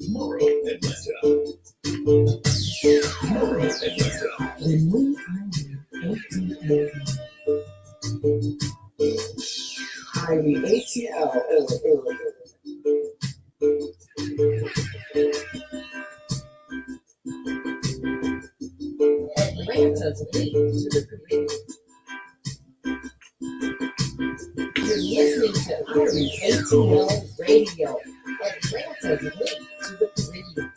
Moral Atlanta. Moral Atlanta. The new IrieAtl. Atlanta's lead to the Caribbean. You're listening to IrieAtl Radio. Atlanta's lead to the Caribbean.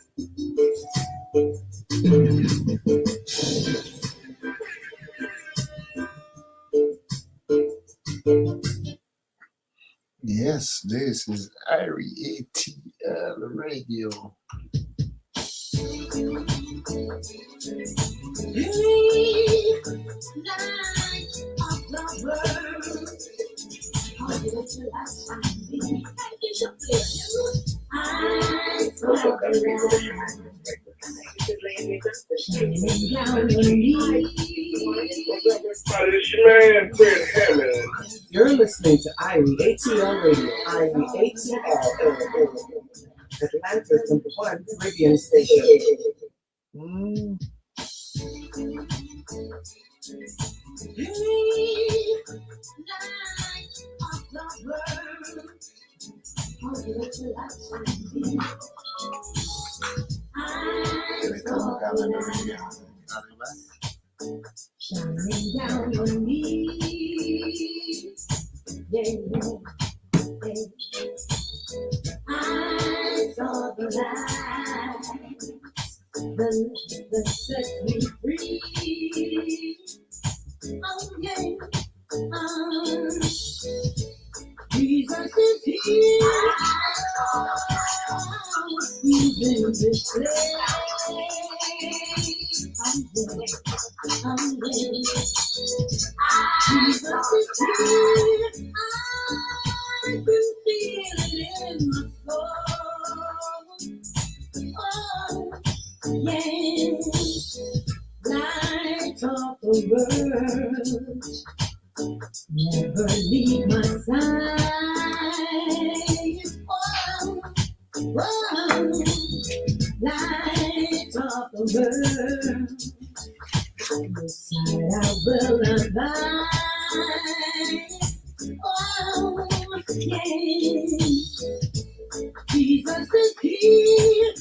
Yes, this is IrieAtl Radio. You're listening to IrieAtl Radio. IrieAtl, Atlanta's #1 Caribbean station. Shining down on me, yeah, yeah. I saw the light, the set me free. Oh yeah, Jesus is here. He's in this place. I'm there. Jesus is here. I can feel it in my soul. Oh, yeah. Light of the world, never leave my side. Oh, light of the world, your side I will abide. Oh, yeah. Jesus is here.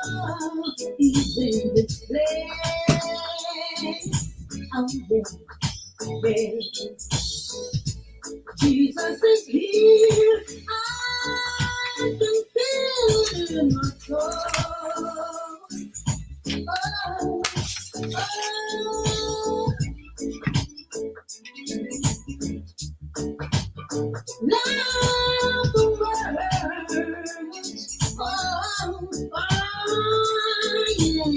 Oh, he's in this place. Oh, yeah. Jesus is here. I can feel it in my soul. Oh, oh. Love the world. Oh, oh, yeah.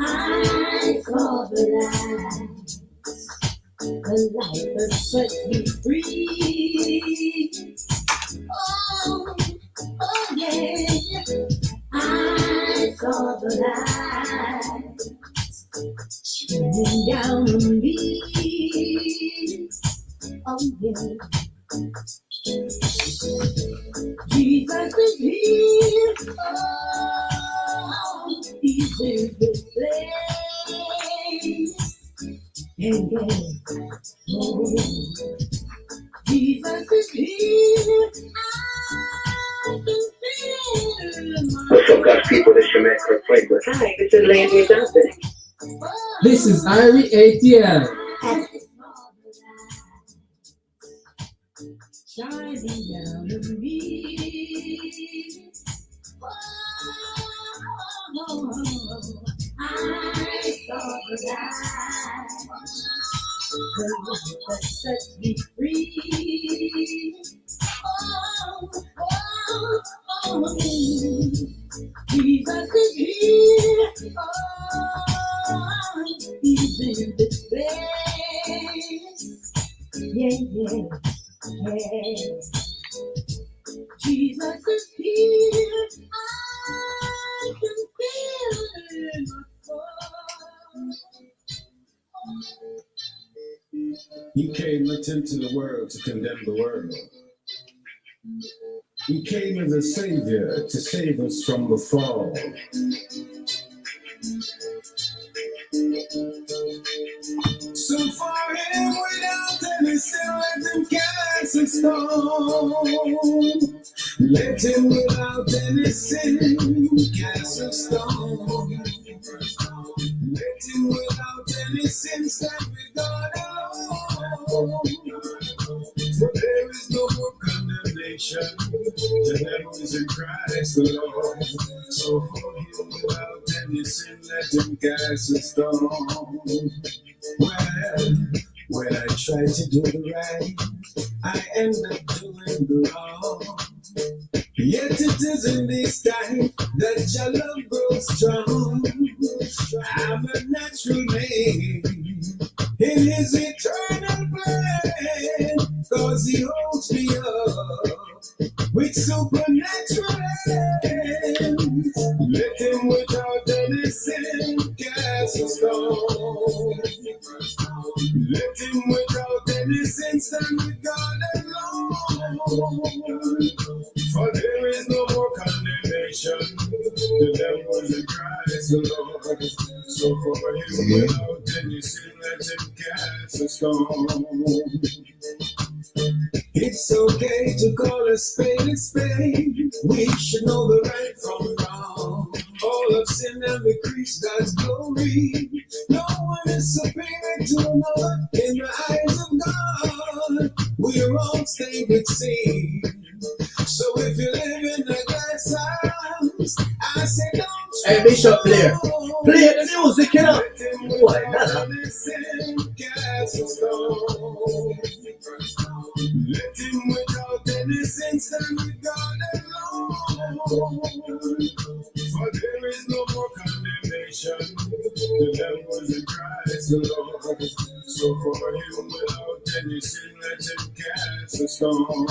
I saw the light that set me free. Oh, oh yeah. I saw the light shining down on me. Oh yeah. Jesus is here. Oh, he's in this place. And oh, Jesus is here. I can feel What's up, God's people? This is your man, Kirk Franklin. Hi, this is Landry Johnson. This is IrieAtl. Shining down on me. Oh, I saw the light that set me free. Oh, oh, oh, Jesus is here. Oh, he's in this place. Yeah, yeah. Yeah. Jesus is here. I can feel it He came not into the world to condemn the world. He came as a savior to save us from the fall. So for him without any sin, let him cast a stone. Let him without any sin cast a stone. Let him without any sin stand with God alone. For there is no more condemnation to them who is in Christ the Lord. So for him without any sin, let him cast a stone. Well, when I try to do the right, I end up doing the wrong. Yet it is in this time that your love grows strong. I'm a natural man in his eternal plan, 'cause he holds me up with supernatural hands. Let him without any sin cast a stone. Let him without any sin stand with God alone. For there is no more condemnation to them who is in Christ the Lord. So for him without any sin, let him cast a stone. It's okay to call a spade a spade. We should know the right from wrong. All of sin and decrease God's glory. No one is superior to another in the eyes of God. We are all stained with sin. So if you live in a glass house, I say don't. Hey, Bishop, play the music, you know. Boy, that's Let him without any sin stand with God alone. For there is no more condemnation to them who is in Christ the Lord. So for him without any sin, let him cast a stone.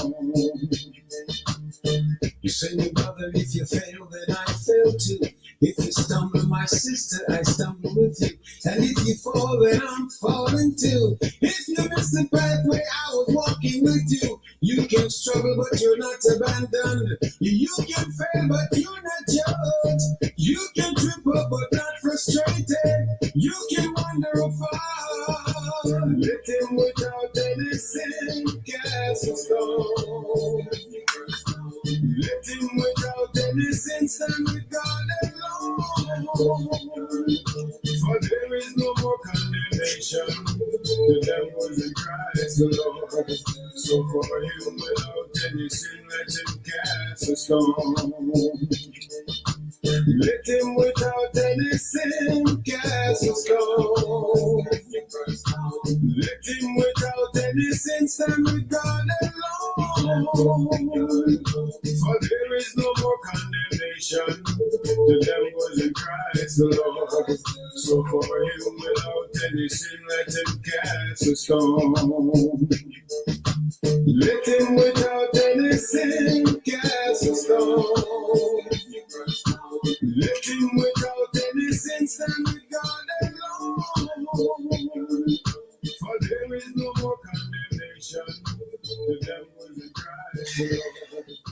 You say, my brother, if you fail, then I fail too. If you stumble, my sister, I stumble with you. And if you fall, then I'm falling too. If you miss the pathway I was walking with you, you can struggle, but you're not abandoned. You can fail, but you're not judged. You can trip up, but not frustrated. You can wander afar. Let him without any sin cast a stone. Let him without any sin stand with God alone. For there is no more condemnation to them who is in Christ the Lord. So for him without any sin, let him cast a stone. Let him without any sin cast a stone. Let him without any sin stand with God alone. For there is no more condemnation to them who is in Christ the Lord. So for him without any sin, let him cast a stone. Let him without any sin cast a stone. Let him without any sin stand with God alone. For there is no more condemnation to them who is in Christ.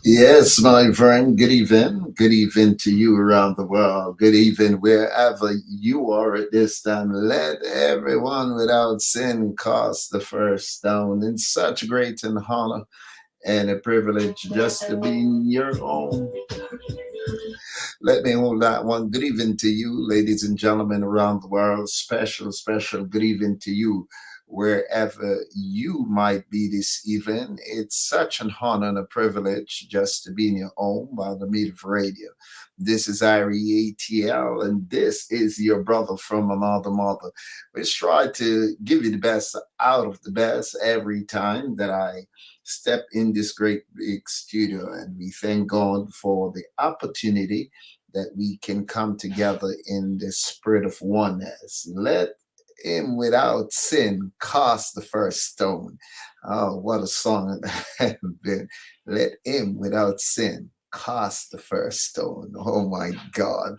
Yes, my friend, good evening. Good evening to you around the world. Good evening wherever you are at this time. Let everyone without sin cast the first stone. It's such great and honor and a privilege just to be in your own. Let me hold that one. Good evening to you, ladies and gentlemen around the world. Special good evening to you, wherever you might be this evening. It's such an honor and a privilege just to be in your home by the meat of radio. This is IrieAtl, and this is your brother from another mother. We try to give you the best out of the best every time that I step in this great big studio, and we thank God for the opportunity that we can come together in the spirit of oneness. Let him without sin cast the first stone. Oh, what a song that has been. Let him without sin cast the first stone. Oh my God.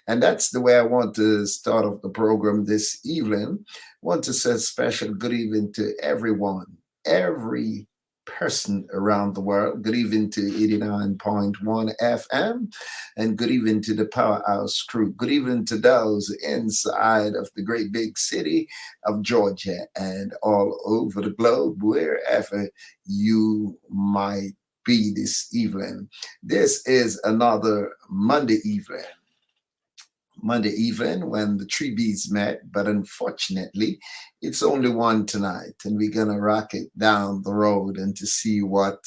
And that's the way I want to start off the program this evening. Want to say a special good evening to everyone, every person around the world. Good evening to 89.1 FM, and good evening to the Powerhouse crew. Good evening to those inside of the great big city of Georgia and all over the globe, wherever you might be this evening. This is another Monday evening when the three bees met, but unfortunately, it's only one tonight, and we're gonna rock it down the road and to see what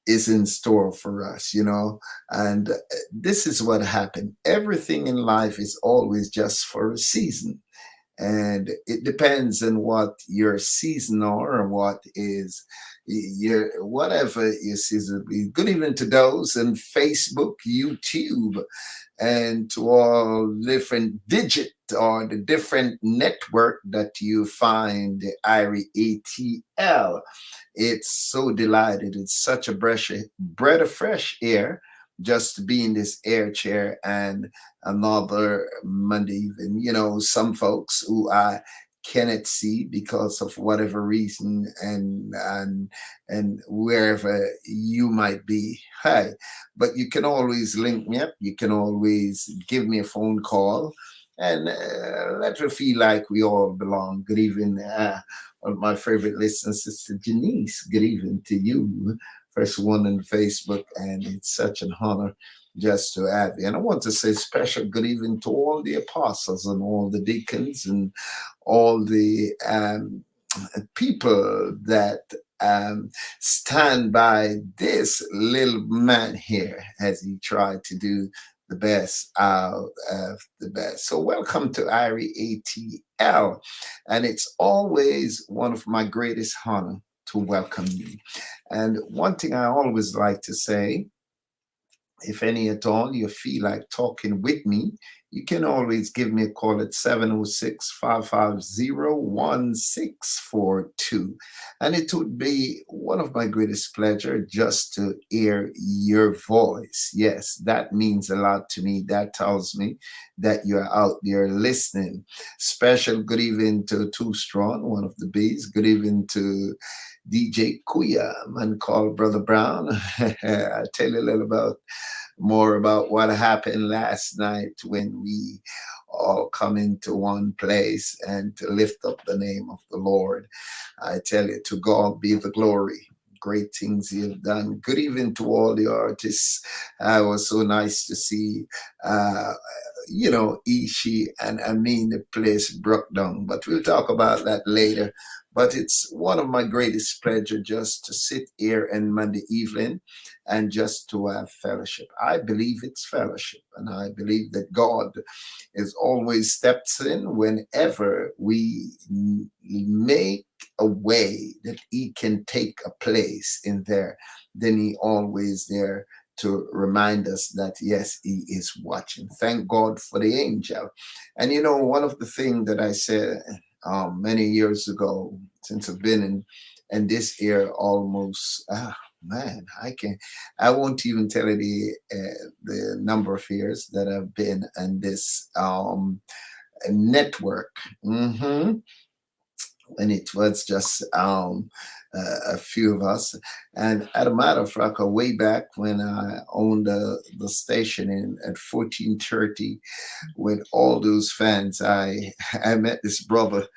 is in store for us, you know. And this is what happened. Everything in life is always just for a season. And it depends on what your season are or what is your whatever your season be. Good evening to those on Facebook, YouTube, and to all different digit or the different network that you find the IrieAtl. It's so delighted. It's such a breath of fresh air just to be in this air chair and another Monday evening. You know, some folks who I cannot see because of whatever reason and wherever you might be. Hi, but you can always link me up. You can always give me a phone call and let me feel like we all belong. Good evening. One of my favorite listeners, Sister Janice. Good evening to you. First one on Facebook, and it's such an honor just to have you. And I want to say special good evening to all the apostles and all the deacons and all the people that stand by this little man here as he tried to do the best out of the best. So welcome to IrieAtl. And it's always one of my greatest honor to welcome you. And one thing I always like to say, if any at all you feel like talking with me, you can always give me a call at 706-550-1642. And it would be one of my greatest pleasure just to hear your voice. Yes, that means a lot to me. That tells me that you're out there listening. Special good evening to Too Strong, one of the bees. Good evening to DJ Kuya, man called Brother Brown. I'll tell you a little about more about what happened last night when we all come into one place and to lift up the name of the Lord. I tell you, to God be the glory. Great things he have done. Good evening to all the artists. It was so nice to see Ishi and I mean the place broke down, but we'll talk about that later. But it's one of my greatest pleasure just to sit here on Monday evening and just to have fellowship. I believe it's fellowship, and I believe that God is always steps in whenever we make a way that he can take a place in there. Then he always there to remind us that yes, he is watching. Thank God for the angel. And you know, one of the things that I said many years ago, since I've been in this year almost, man, I won't even tell you the number of years that I've been in this network. And it was just a few of us. And as a matter of fact, way back when I owned the station at 1430 with all those fans, I met this brother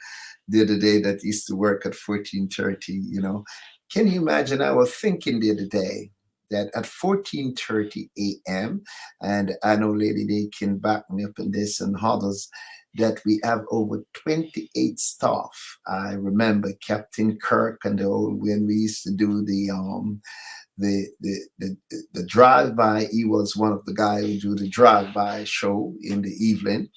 the other day that used to work at 1430, you know. Can you imagine? I was thinking the other day that at 14:30 a.m., and I know Lady Day can back me up in this and others, that we have over 28 staff. I remember Captain Kirk and when we used to do the drive-by. He was one of the guys who do the drive-by show in the evening,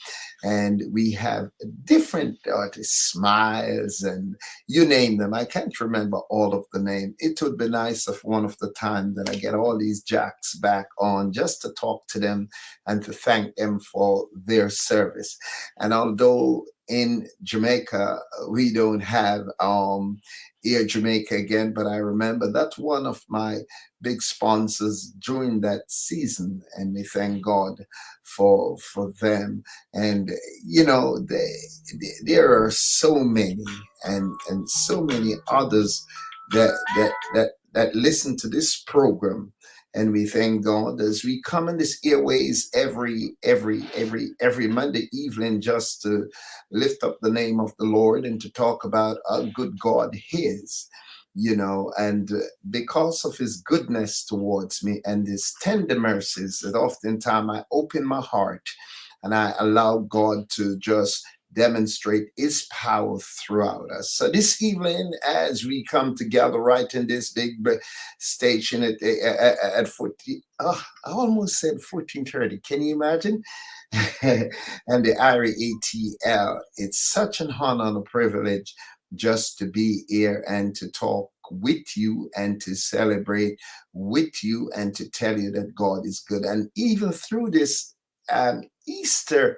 and we have different artists, Smiles, and you name them. I can't remember all of the name. It would be nice if one of the time that I get all these jacks back on just to talk to them and to thank them for their service. And although in Jamaica, we don't have Air Jamaica again, but I remember that's one of my big sponsors during that season, and we thank God for them. And there are so many and so many others that listen to this program, and we thank God as we come in this airways every Monday evening, just to lift up the name of the Lord and to talk about how good God is, and because of his goodness towards me and his tender mercies, that oftentimes I open my heart and I allow God to just demonstrate his power throughout us. So this evening, as we come together right in this big station at 14, I almost said 14:30. Can you imagine? And the IrieAtl, it's such an honor and a privilege just to be here and to talk with you and to celebrate with you and to tell you that God is good. And even through this Easter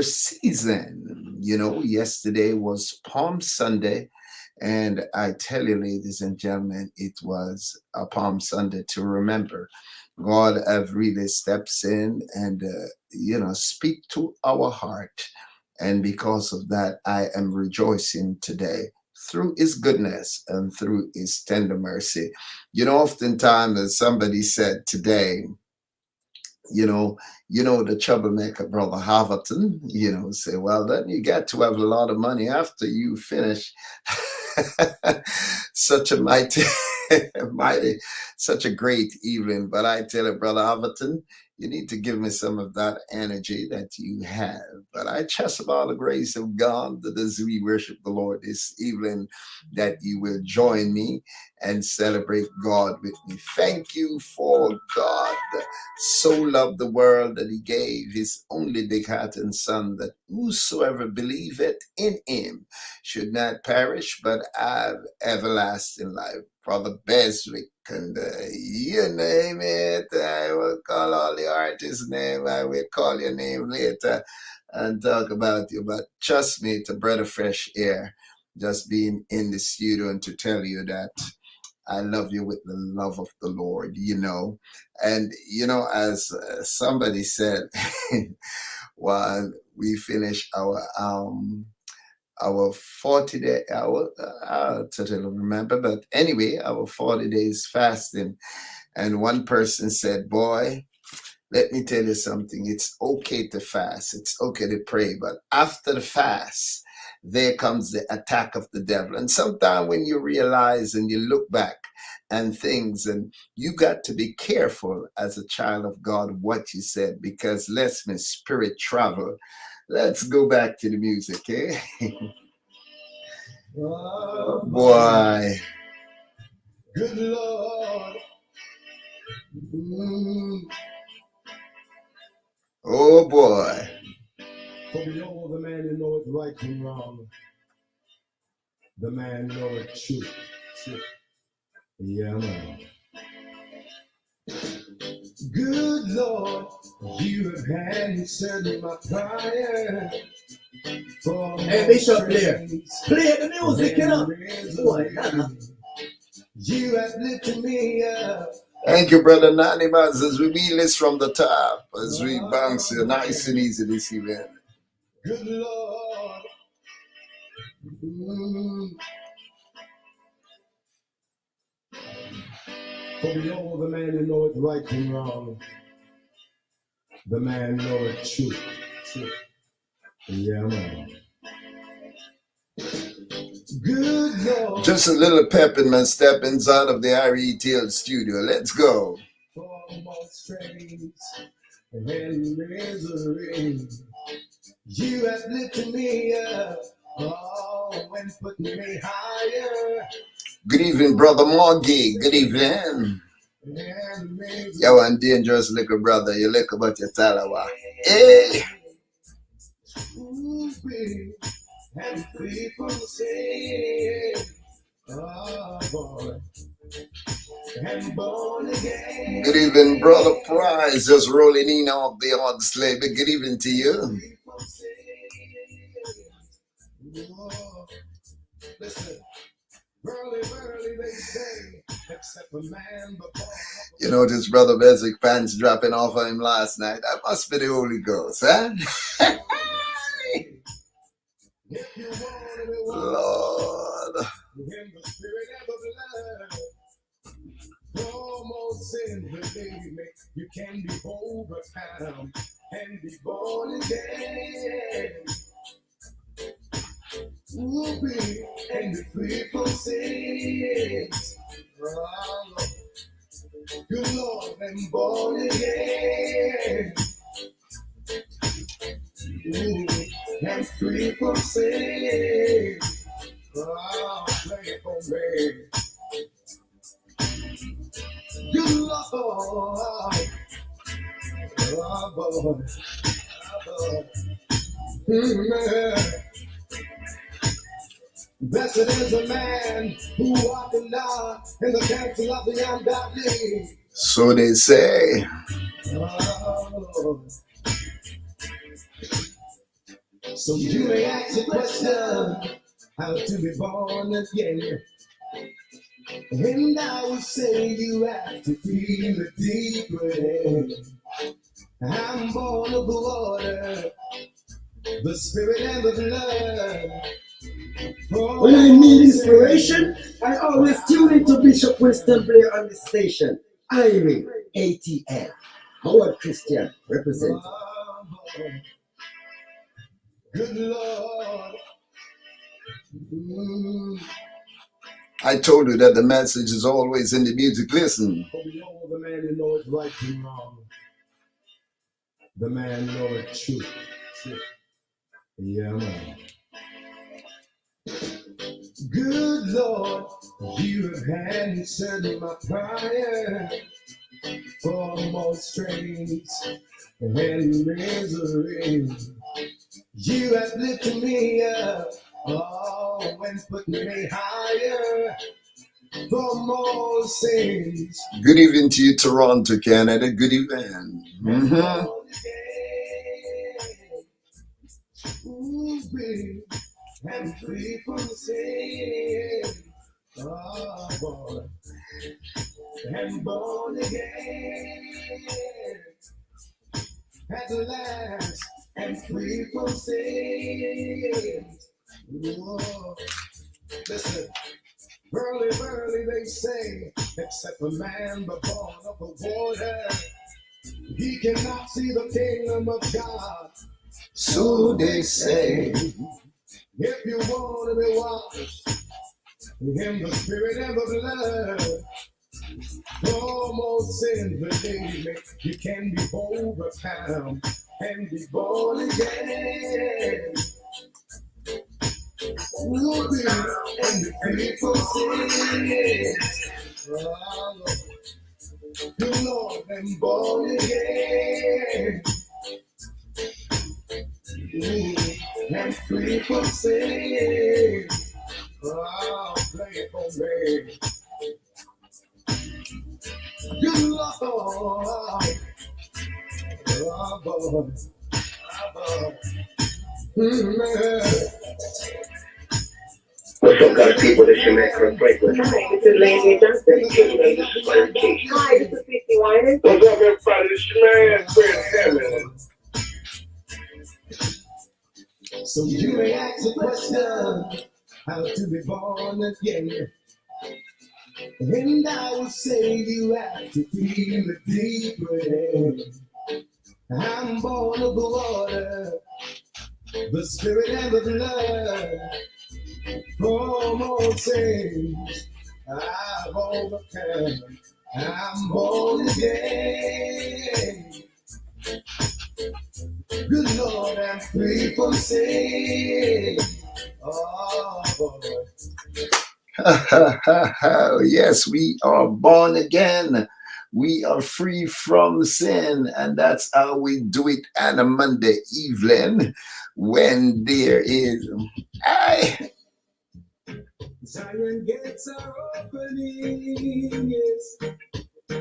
season. Yesterday was Palm Sunday, and I tell you, ladies and gentlemen, it was a Palm Sunday to remember. God have really steps in and speak to our heart, and because of that, I am rejoicing today through his goodness and through his tender mercy. Oftentimes, as somebody said today, the troublemaker brother Haverton, say, well, then you got to have a lot of money after you finish such a mighty, such a great evening. But I tell you, brother Haverton, you need to give me some of that energy that you have. But I trust by the grace of God that as we worship the Lord this evening, that you will join me and celebrate God with me. Thank you for God so loved the world that he gave his only begotten Son, that whosoever believeth in him should not perish but have everlasting life. Brother Beswick, and you name it. I will call all the artists' name. I will call your name later and talk about you. But trust me, it's a breath of fresh air just being in the studio and to tell you that I love you with the love of the Lord, And, as somebody said, while we finish our 40 day, I totally remember, but anyway, our 40 days fasting. And one person said, boy, let me tell you something. It's okay to fast. It's okay to pray. But after the fast, there comes the attack of the devil. And sometimes when you realize and you look back and things, and you got to be careful as a child of God what you said, because lest my spirit travel. Let's go back to the music, eh? Oh, Boy. good Lord. Mm. Oh boy. For we know the man who know it right from wrong. The man know it truth. Yeah, man. Good Lord, you have answered my prayer. Hey, Bishop, play the music, Boy, you have lifted me up. Thank you, Brother Nanimaz, as we be list from the top, as we bounce nice and easy this evening. Good Lord. For we know the man who know it right from wrong. The man know it truth. Yeah, man. Good Lord. Just a little pep in my step inside of the IrieAtl studio. Let's go. For more strength and misery, you have lifted me up. Oh, and put me higher. Good evening, Brother Morgie. Good evening. You one dangerous little brother. You look about your talawa. Hey! And people say, oh boy, I'm born again. Good evening, Brother Price. Just rolling in off the odd slave. Good evening to you. Whoa. Listen, early they say, except a man before. You know, this brother Basic pants dropping off of him last night. That must be the Holy Ghost, huh? If you want to Lord. in the spirit and the blood, no more sin, believe me, you can be overcome and be born again. Ooh, be and be free from sins. Oh, good Lord, I'm born again. Ooh, I'm free from sins. Oh, play it for me. Good Lord, oh boy, oh boy. Blessed is a man who walketh not in the counsel of the ungodly. So they say. Oh. So you may ask the question, how to be born again? And I will say you have to feel it deeply. I'm born of the water, the spirit and the blood. When I need inspiration, I always tune into Bishop Winston Blair on the station. IrieAtl. Howard Christian represents. Good Lord. I told you that the message is always in the music. Listen. For we know the man who knows right and wrong. The man knows truth. Yeah, man. Good Lord, you have answered my prayer for more strains and misery. You have lifted me up, oh, and put me higher for more sins. Good evening to you, Toronto, Canada. Good evening. Ooh, baby. And free from sin, oh boy, and born again, at last, and free from sin. Whoa. Listen, early they say, except a man born of the water, he cannot see the kingdom of God. So they say. If you want to be washed in the spirit and the blood, no more sin, believe me, you can be overcome and be born again. Ooh, be and be free from sin. Oh, good Lord, I'm born again. And free from sin. Oh, play it for me. You Lord. Oh, boy. Oh, boy. What's up, God people? This your man, Kurt Franklin. Hi, this is Landry Johnson. Hi, this is Christy Weiner. What's up, everybody? This your man, Fred Hammond. So you may ask the question, how to be born again? And I will say you have to feel it deeply. I'm born of the water, the spirit and the blood. From all sins I've overcome. I'm born again. Good Lord, I'm free from sin. Oh, boy. Yes, we are born again. We are free from sin, and that's how we do it on a Monday evening when there is. Zion gates are opening, yes.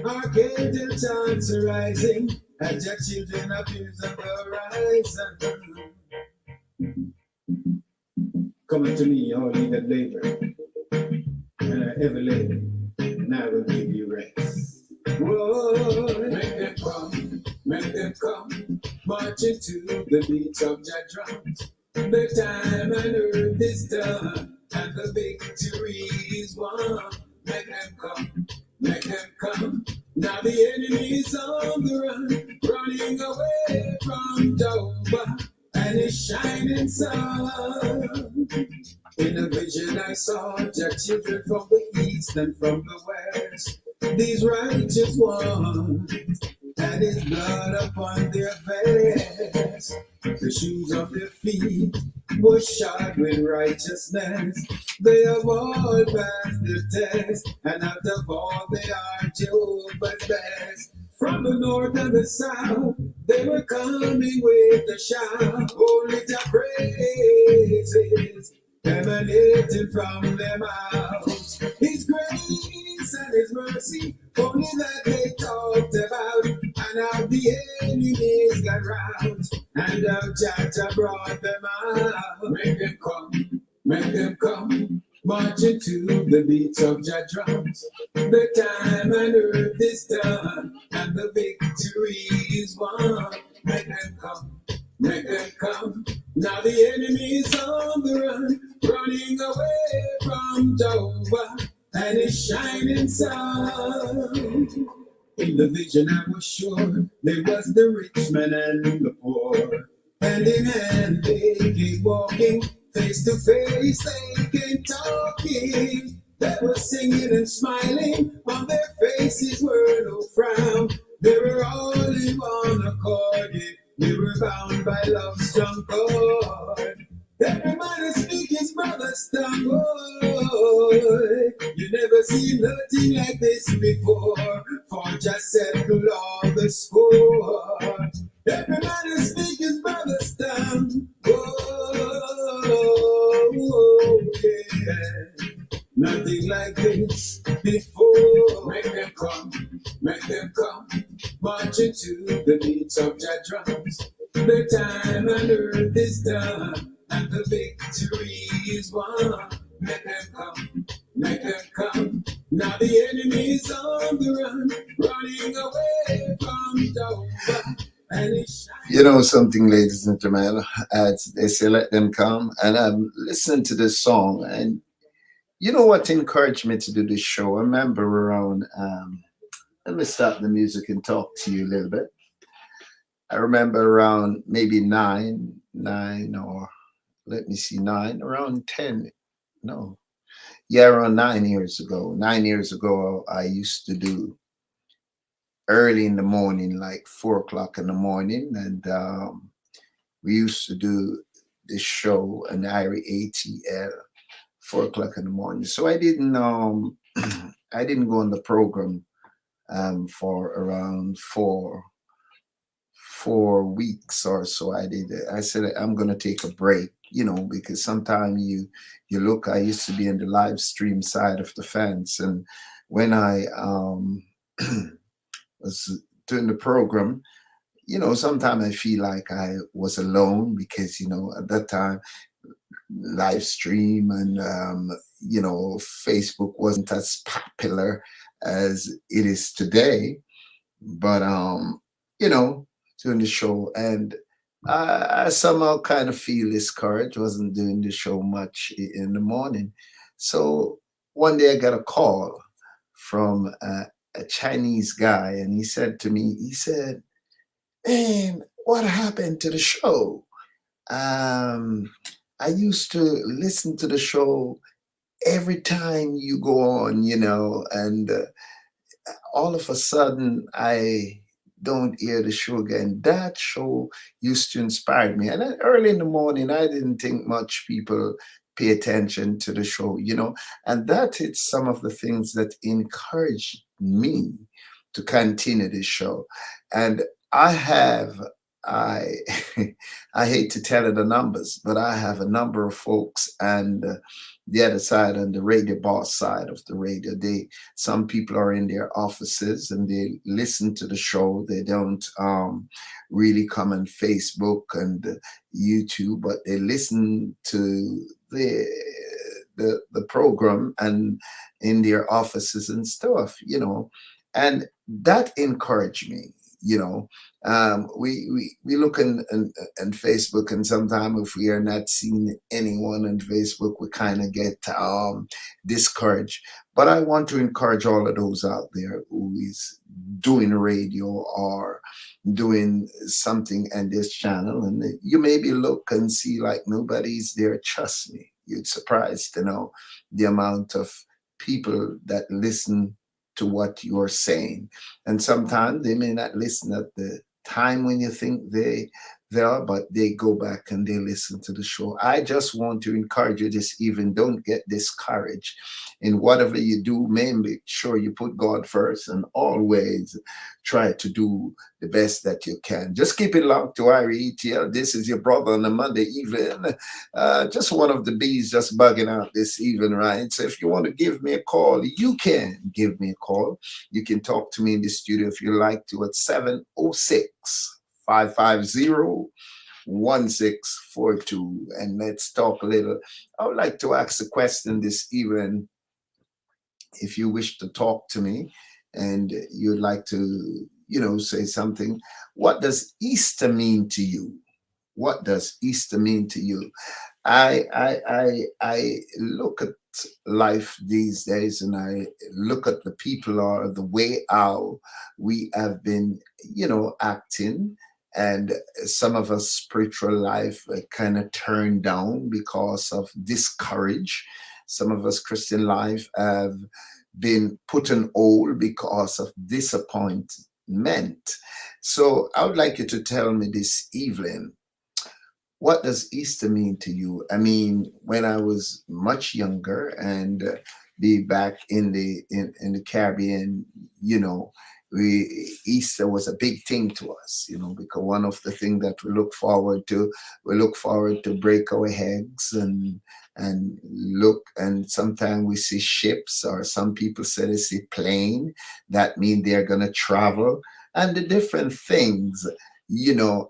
Archangel chants are rising as your children appears on the horizon. Come unto me, all ye that labor and are heavy laden, and I will give you rest. Whoa, make them come, marching to the beats of Jah drums. The time and earth is done, and the victory is won. Make them come, make them come. Now the enemy is on the run, running away from Jehovah and his shining sun. In a vision I saw Jah children from the east and from the west. These righteous ones had his blood upon their vests. The shoes of their feet were shod with righteousness. They have all passed their test, and out of all they are Jehovah's best. From the north and the south, they were coming with a shout. Only Jah praises emanating from their mouths. His grace and his mercy, only that they talked about. And how the enemies got roused, and how Jah brought them out. Make them come, marching to the beats of Jah drums. The time and earth is done, and the victory is won. Make them come, make them come. Now the enemy is on the run, running away from Jehovah and his shining sun. In the vision I was sure there was the rich man and the poor. Hand in hand they came walking, face to face they came talking. They were singing and smiling, on their faces were no frown. They were all in one accord, yeah. They were bound by love's strong cord. Every man is speak his brother's tongue, boy. You never seen nothing like this before, for just settle all the score. Every man is speak his brother's tongue, oh, yeah. Nothing like this before. Make them come, marching to the beats of Jah drums. The time and earth is done, and the victory is won. Make them come. Now the enemy is on the run, running away from Jehovah. And he's You know something, ladies and gentlemen, as they say, let them come. And I'm listening to this song, and you know what encouraged me to do this show? I remember around, let me stop the music and talk to you a little bit. I remember around maybe nine, or let me see, around 10, no. Yeah, around 9 years ago. 9 years ago, I used to do early in the morning, like 4 o'clock in the morning. And we used to do this show, an IrieAtl, 4 o'clock in the morning. So I didn't I didn't go on the program for around four weeks or so. I said I'm gonna take a break, because sometimes you look. I used to be in the live stream side of the fence, and when I was doing the program, sometimes I feel like I was alone because at that time live stream and Facebook wasn't as popular as it is today. But doing the show, and I somehow kind of feel discouraged. Wasn't doing the show much in the morning. So one day I got a call from a Chinese guy, and he said to me, "Man, what happened to the show? I used to listen to the show every time you go on, and all of a sudden I don't hear the show again. That show used to inspire me." And then early in the morning, I didn't think much people pay attention to the show, and that is some of the things that encouraged me to continue this show. And I have I I hate to tell you the numbers, but I have a number of folks and the other side and the radio boss side of the radio. Some people are in their offices and they listen to the show. They don't really come on Facebook and YouTube, but they listen to the program and in their offices and stuff, and that encouraged me, we look in Facebook, and sometimes if we are not seeing anyone on Facebook, we kind of get discouraged. But I want to encourage all of those out there who is doing radio or doing something in this channel, and you maybe look and see like nobody's there. Trust me, you'd surprised to know the amount of people that listen to what you're saying. And sometimes they may not listen at the time when you think they are, but they go back and they listen to the show. I just want to encourage you this evening. Don't get discouraged in whatever you do. Make sure you put God first and always try to do the best that you can. Just keep it locked to IrieAtl. This is your brother on a Monday evening. Just one of the bees just bugging out this evening, right? So if you want to give me a call, you can give me a call. You can talk to me in the studio if you like to at 706-550-1642. And let's talk a little. I would like to ask a question this evening. If you wish to talk to me and you'd like to, say something, what does Easter mean to you? What does Easter mean to you? I look at life these days, and I look at the people or the way how we have been, acting, and some of us spiritual life kind of turned down because of discourage. Some of us Christian life have been put on hold because of disappointment. So I would like you to tell me this evening, what does Easter mean to you? I mean, when I was much younger and be back in the Caribbean, Easter was a big thing to us, because one of the things that we look forward to break our eggs and look, and sometimes we see ships, or some people say they see plane. That means they're gonna travel, and the different things.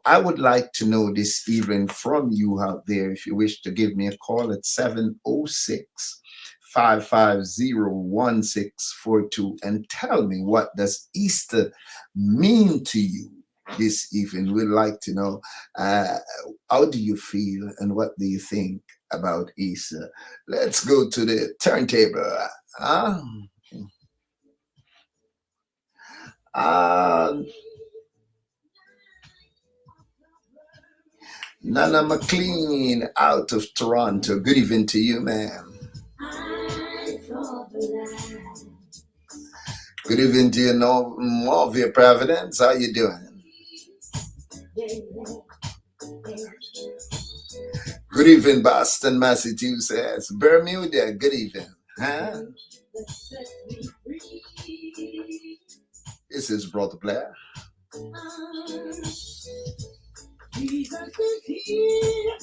I would like to know this evening from you out there. If you wish to give me a call at 706-550-1642 and tell me, what does Easter mean to you this evening? We'd like to know, how do you feel and what do you think about Easter? Let's go to the turntable. Nana McLean out of Toronto. Good evening to you, ma'am. Good evening to you, Morvia Providence. How you doing? Good evening, Boston, Massachusetts. Bermuda, good evening. Huh? This is Brother Blair. Jesus is here.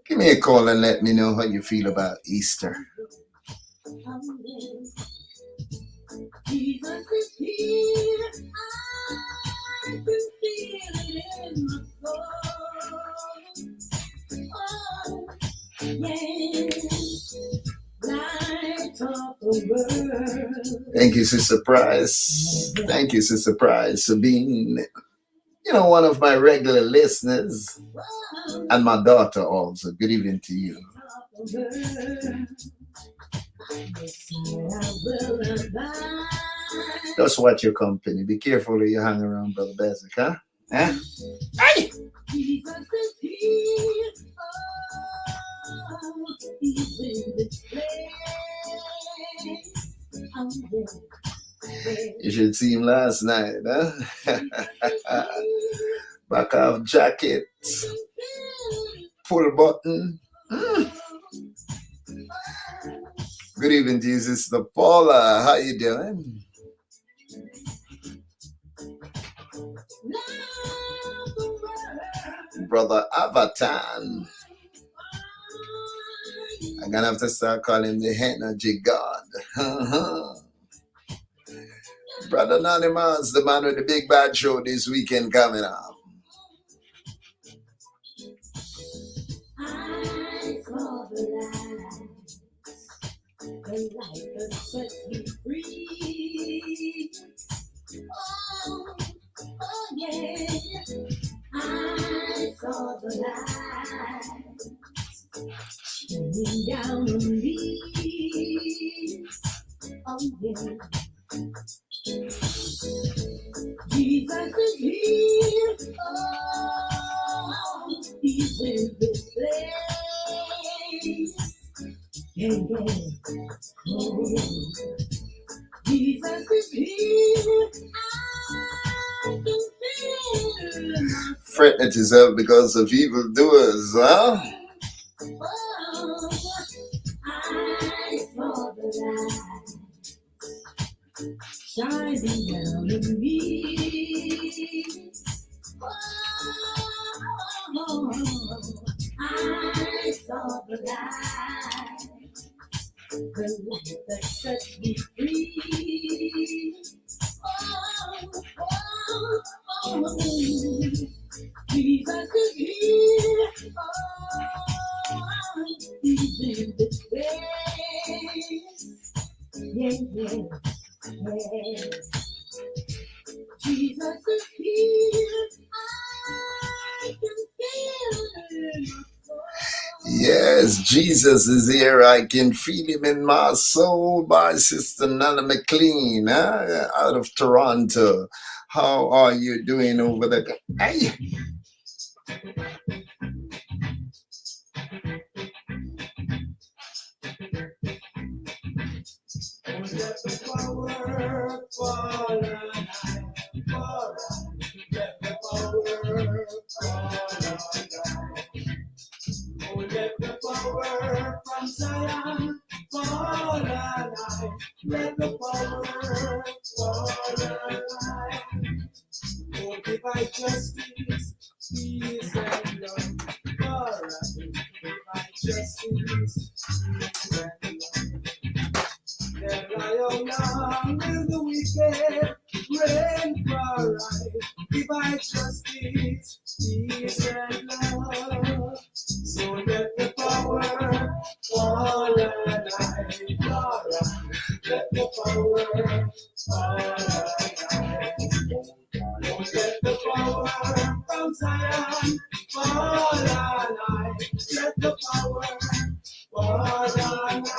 Give me a call and let me know how you feel about Easter. Jesus is here. I can feel it in my soul. Oh, yeah. Light of the world. Thank you, Sister Price. Thank you, Sister Price, for being, one of my regular listeners, and my daughter also. Good evening to you. Just watch your company. Be careful who you hang around, Brother Basic, huh? Huh? Hey! Jesus is here. Oh, he's in this place. You should see him last night, huh? Back off jacket, full button. Good evening, Jesus. The Paula. How you doing? love the world. Brother Avatan. I'm gonna have to start calling him the energy god. Brother Anonymous, the man with the big bad show this weekend coming up. I saw the light that set me free. Oh, oh yeah. I saw the light shining down on me. Oh yeah. Jesus is here. Oh, he's in this place. Yeah, yeah. Oh, Jesus is here. I can feel my Fretting at yourself because of evildoers, huh? oh, I saw the light shining down on me. Oh, I saw the light that set me free. Oh, oh, oh, Jesus is here. Oh, he's in this place. Yeah, yeah, yeah. Jesus is here. I can feel it in my soul. Yes, Jesus is here. I can feel him in my soul. My sister Nana McLean, huh? Out of Toronto. How are you doing over there? Hey. Let the power fall on high. Let the power fall on high. Oh, let the power from Zion fall on high. Let the power fall on high. Oh, divine justice, peace and love. For us, divine justice, peace and love. Then lie long will the wicked reign for right, divine justice, peace and love. So let the power fall and I fall. Let the power fall and I. Let the power from Zion fall and I. Let the power fall and I.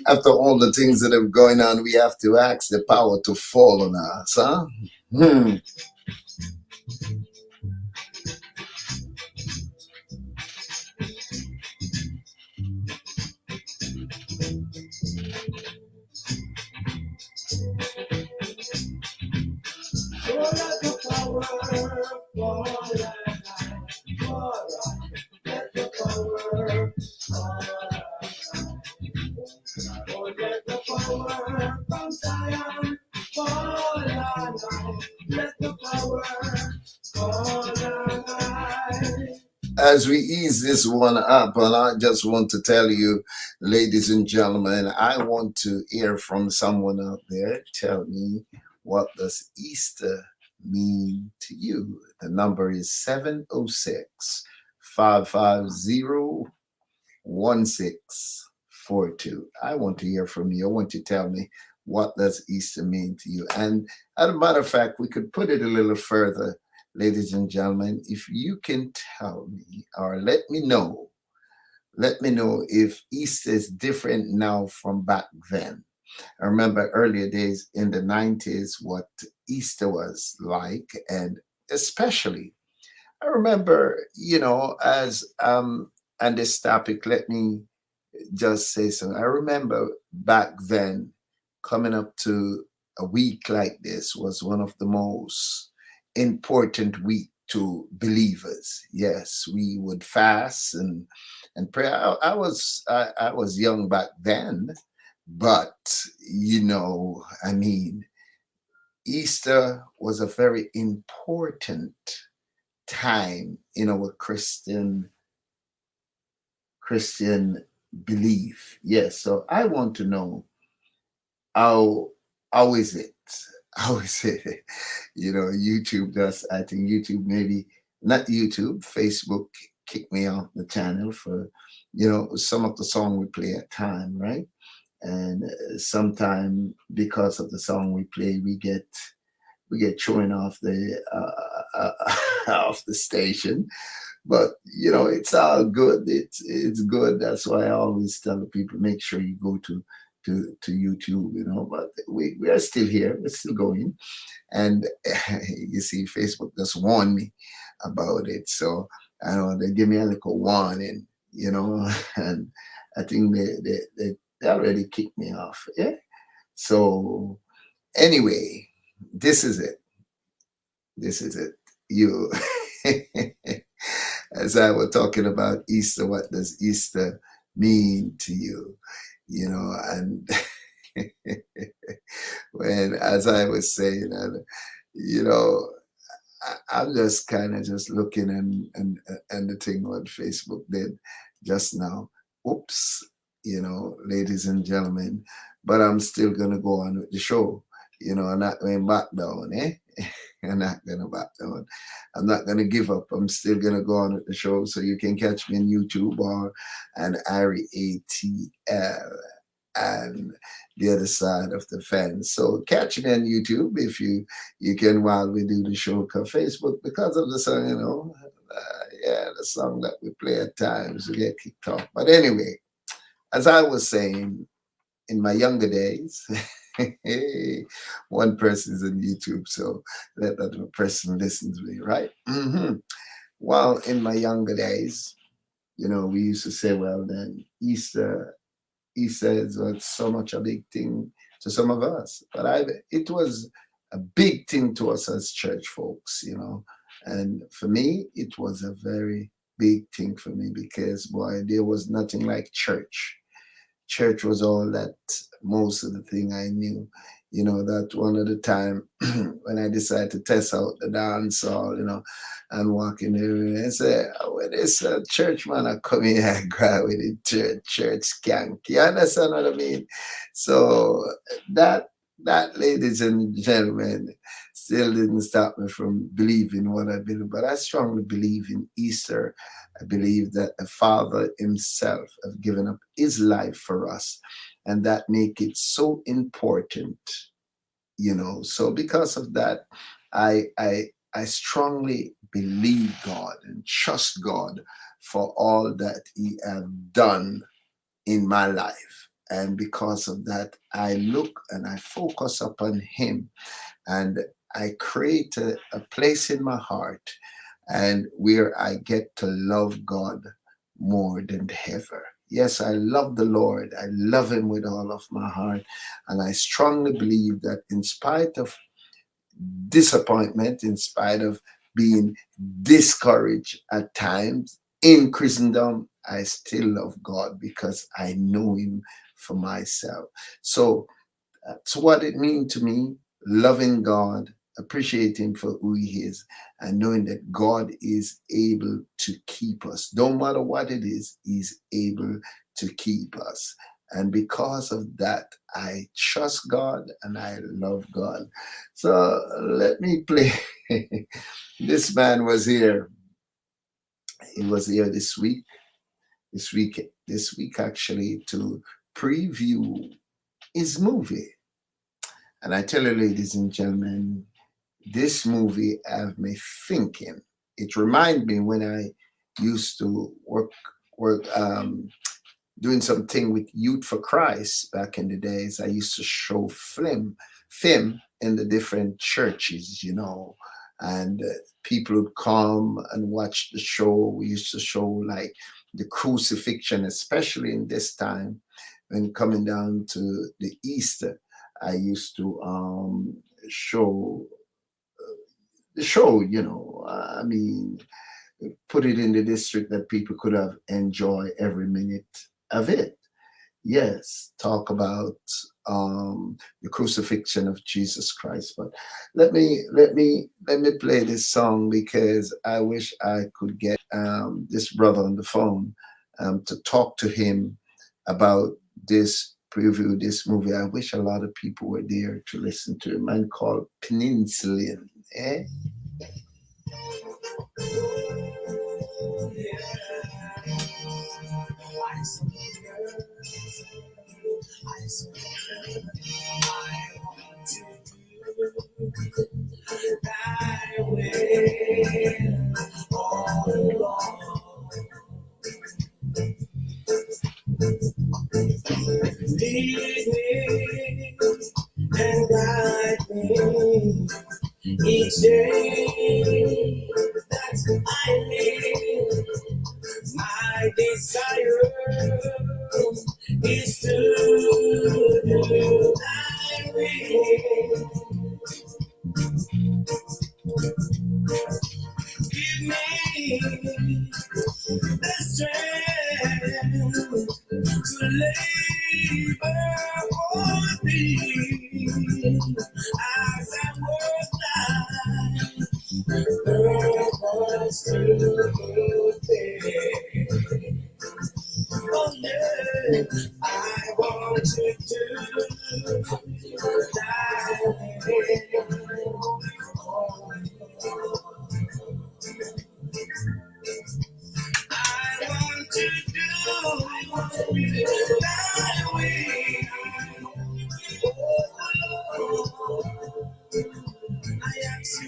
After all the things that are going on, we have to ask the power to fall on us, huh? So let the power fall and I fall. Let the power fall and I. Oh, let the power from Zion fall and I. Let the power fall and I. As we ease this one up, and I just want to tell you, ladies and gentlemen, I want to hear from someone out there. Tell me, what does Easter mean to you? The number is 706 550 1642. I want to hear from you. I want you to tell me, what does Easter mean to you? And as a matter of fact, we could put it a little further, ladies and gentlemen. If you can tell me or let me know if Easter is different now from back then. I remember earlier days in the 90s what Easter was like, and especially I remember, as and this topic, let me just say something. I remember back then coming up to a week like this was one of the most important week to believers. Yes, we would fast and pray. I was young back then, but I mean, Easter was a very important time in our Christian belief. Yes, so I want to know how how is it? How is it? YouTube does. I think YouTube maybe not YouTube. Facebook kicked me off the channel for some of the song we play at time, right? And sometime because of the song we play, we get thrown off the off the station. But it's all good. It's good. That's why I always tell the people, make sure you go to YouTube. But we are still here. We're still going. And you see, Facebook just warned me about it. So I know they give me a little warning. And I think they already kicked me off. Yeah. So anyway, this is it. This is it. You, as I was talking about Easter, what does Easter mean to you? And when, as I was saying, and you know, I'm just kind of just looking and the thing what Facebook did just now. Oops, ladies and gentlemen, but I'm still gonna go on with the show. I'm not going back down, eh? I'm not gonna back down. I'm not gonna give up. I'm still gonna go on with the show. So you can catch me on YouTube or an IrieAtl and the other side of the fence. So catch me on YouTube if you can while we do the show. Cause Facebook, because of the song, the song that we play at times, we get kicked off. But anyway, as I was saying, in my younger days, one person's on YouTube, so let that person listen to me, right? Well, in my younger days, we used to say, well, then Easter is so much a big thing to some of us, but it was a big thing to us as church folks, and for me, it was a very big thing for me because, boy, there was nothing like church. Church was all that most of the thing I knew. That one of the time when I decided to test out the dance hall, and walk in there and say, oh, when this church man I come in and cry with the church skank. You understand what I mean? So that, ladies and gentlemen, still didn't stop me from believing what I believe. But I strongly believe in Easter. I believe that the Father himself has given up his life for us, and that make it so important, So because of that, I strongly believe God and trust God for all that he has done in my life. And because of that, I look and I focus upon him, and I create a place in my heart and where I get to love God more than ever. Yes, I love the Lord. I love him with all of my heart. And I strongly believe that in spite of disappointment, in spite of being discouraged at times in Christendom, I still love God because I know him for myself. So that's what it means to me, loving God, appreciating for who he is, and knowing that God is able to keep us. No matter what it is, he's able to keep us. And because of that, I trust God and I love God. So let me play. This man was here. He was here this week. This week actually, to preview his movie. And I tell you, ladies and gentlemen, this movie have me thinking. It reminds me when I used to work doing something with Youth for Christ back in the days. I used to show film in the different churches, and people would come and watch the show. We used to show like the crucifixion, especially in this time when coming down to the Easter. I used to show the show, I mean, put it in the district that people could have enjoy every minute of it. yes, talk about the crucifixion of Jesus Christ. But let me play this song because I wish I could get this brother on the phone to talk to him about this preview, this movie. I wish a lot of people were there to listen to a man called Peninsulian. Eh? Lead me and guide me each day that I live. My desire is to do thy will. Give me the strength to labor for thee as I work thy purpose to fulfill. Oh yeah, I want to do thy will. I want to do thy will. Oh, I ask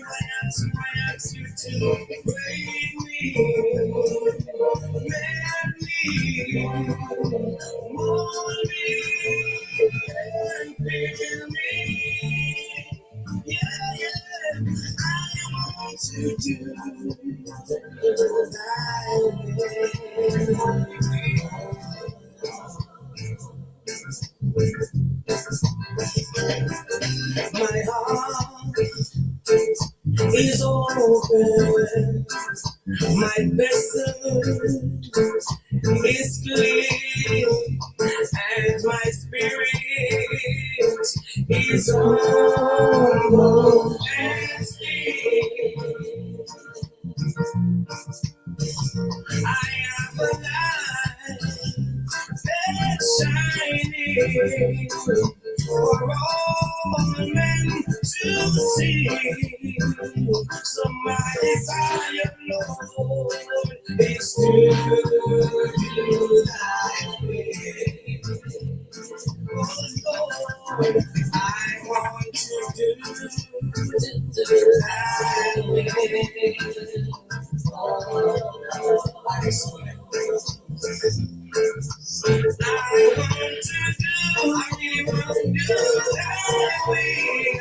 you to bring me, let me, mold me, and fill me. Yeah, yeah, I want to do thy will. My heart is open, my vessel is clean, and my spirit is humble and still. I am a light that's shining for all men to see. So my desire, Lord, is to do thy will. Oh Lord, I want to do thy will. Oh, I swear. I want to do thy will.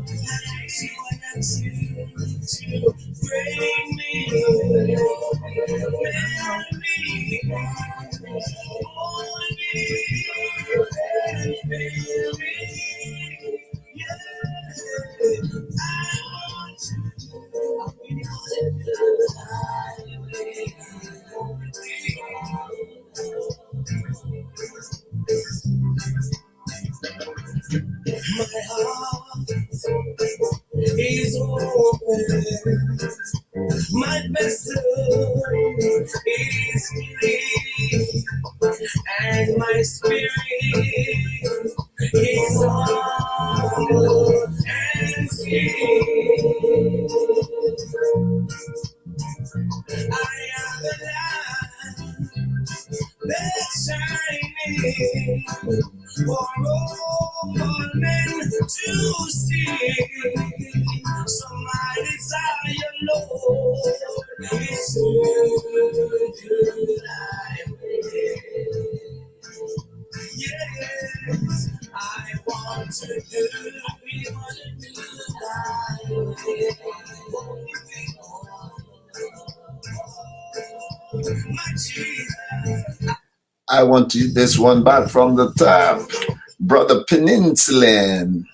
I ask you to bring me, marry me, hold me, and fill me. Yeah, I want to do thy will. My heart is open, my vessel is clean, and my spirit is humble and still. I am the light that's shining for all men to see. So my desire, Lord, is to do thy will. Yes, I want to do thy will. My Jesus. I want to this one back from the top. Brother Peninsulan.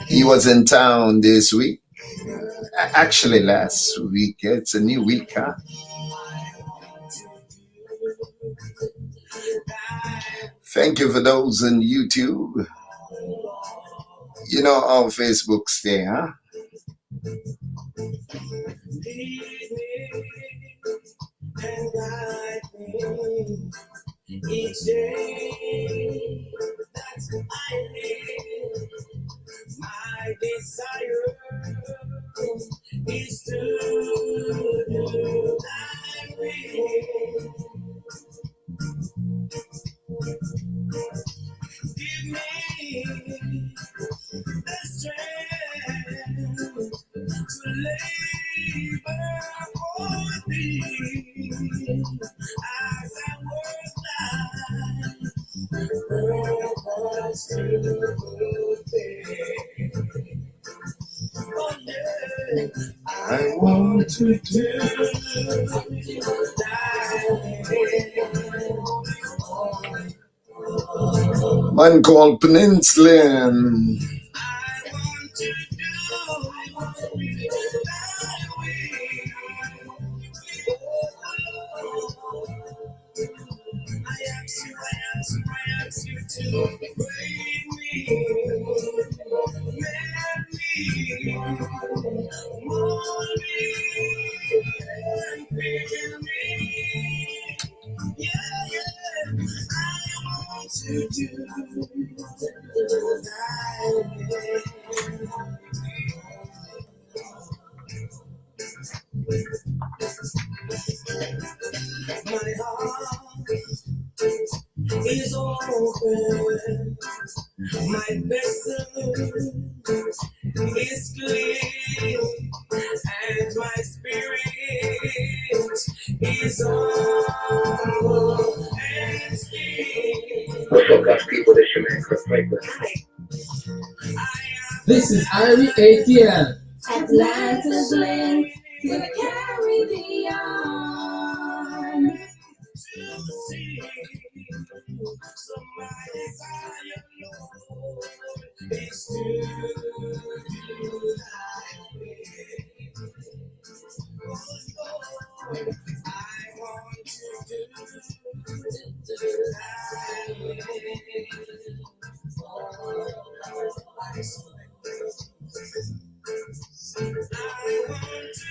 He was in town this week. Actually, last week. It's a new week, huh? Thank you for those on YouTube. You know how Facebook stay, huh? Lead me and guide me each day that I live. My desire is to do thy will. Give me the strength to labor for thee as I work thy purpose to fulfill. Oh yeah, I want to do thy will. Man called Peninsula. I want to do thy will. I ask you to bring me, let me, mold me, and fill me. Yeah, yeah, I want to do thy will. My heart is open, my vessel is clean, and my spirit is humble and still. What's up, God's people? This your man, Chris Franklin. This is IrieAtl. Atlanta's link to the Caribbean. To see somebody desire, Lord, is to do thy will. Oh Lord, I want to do thy will. I want to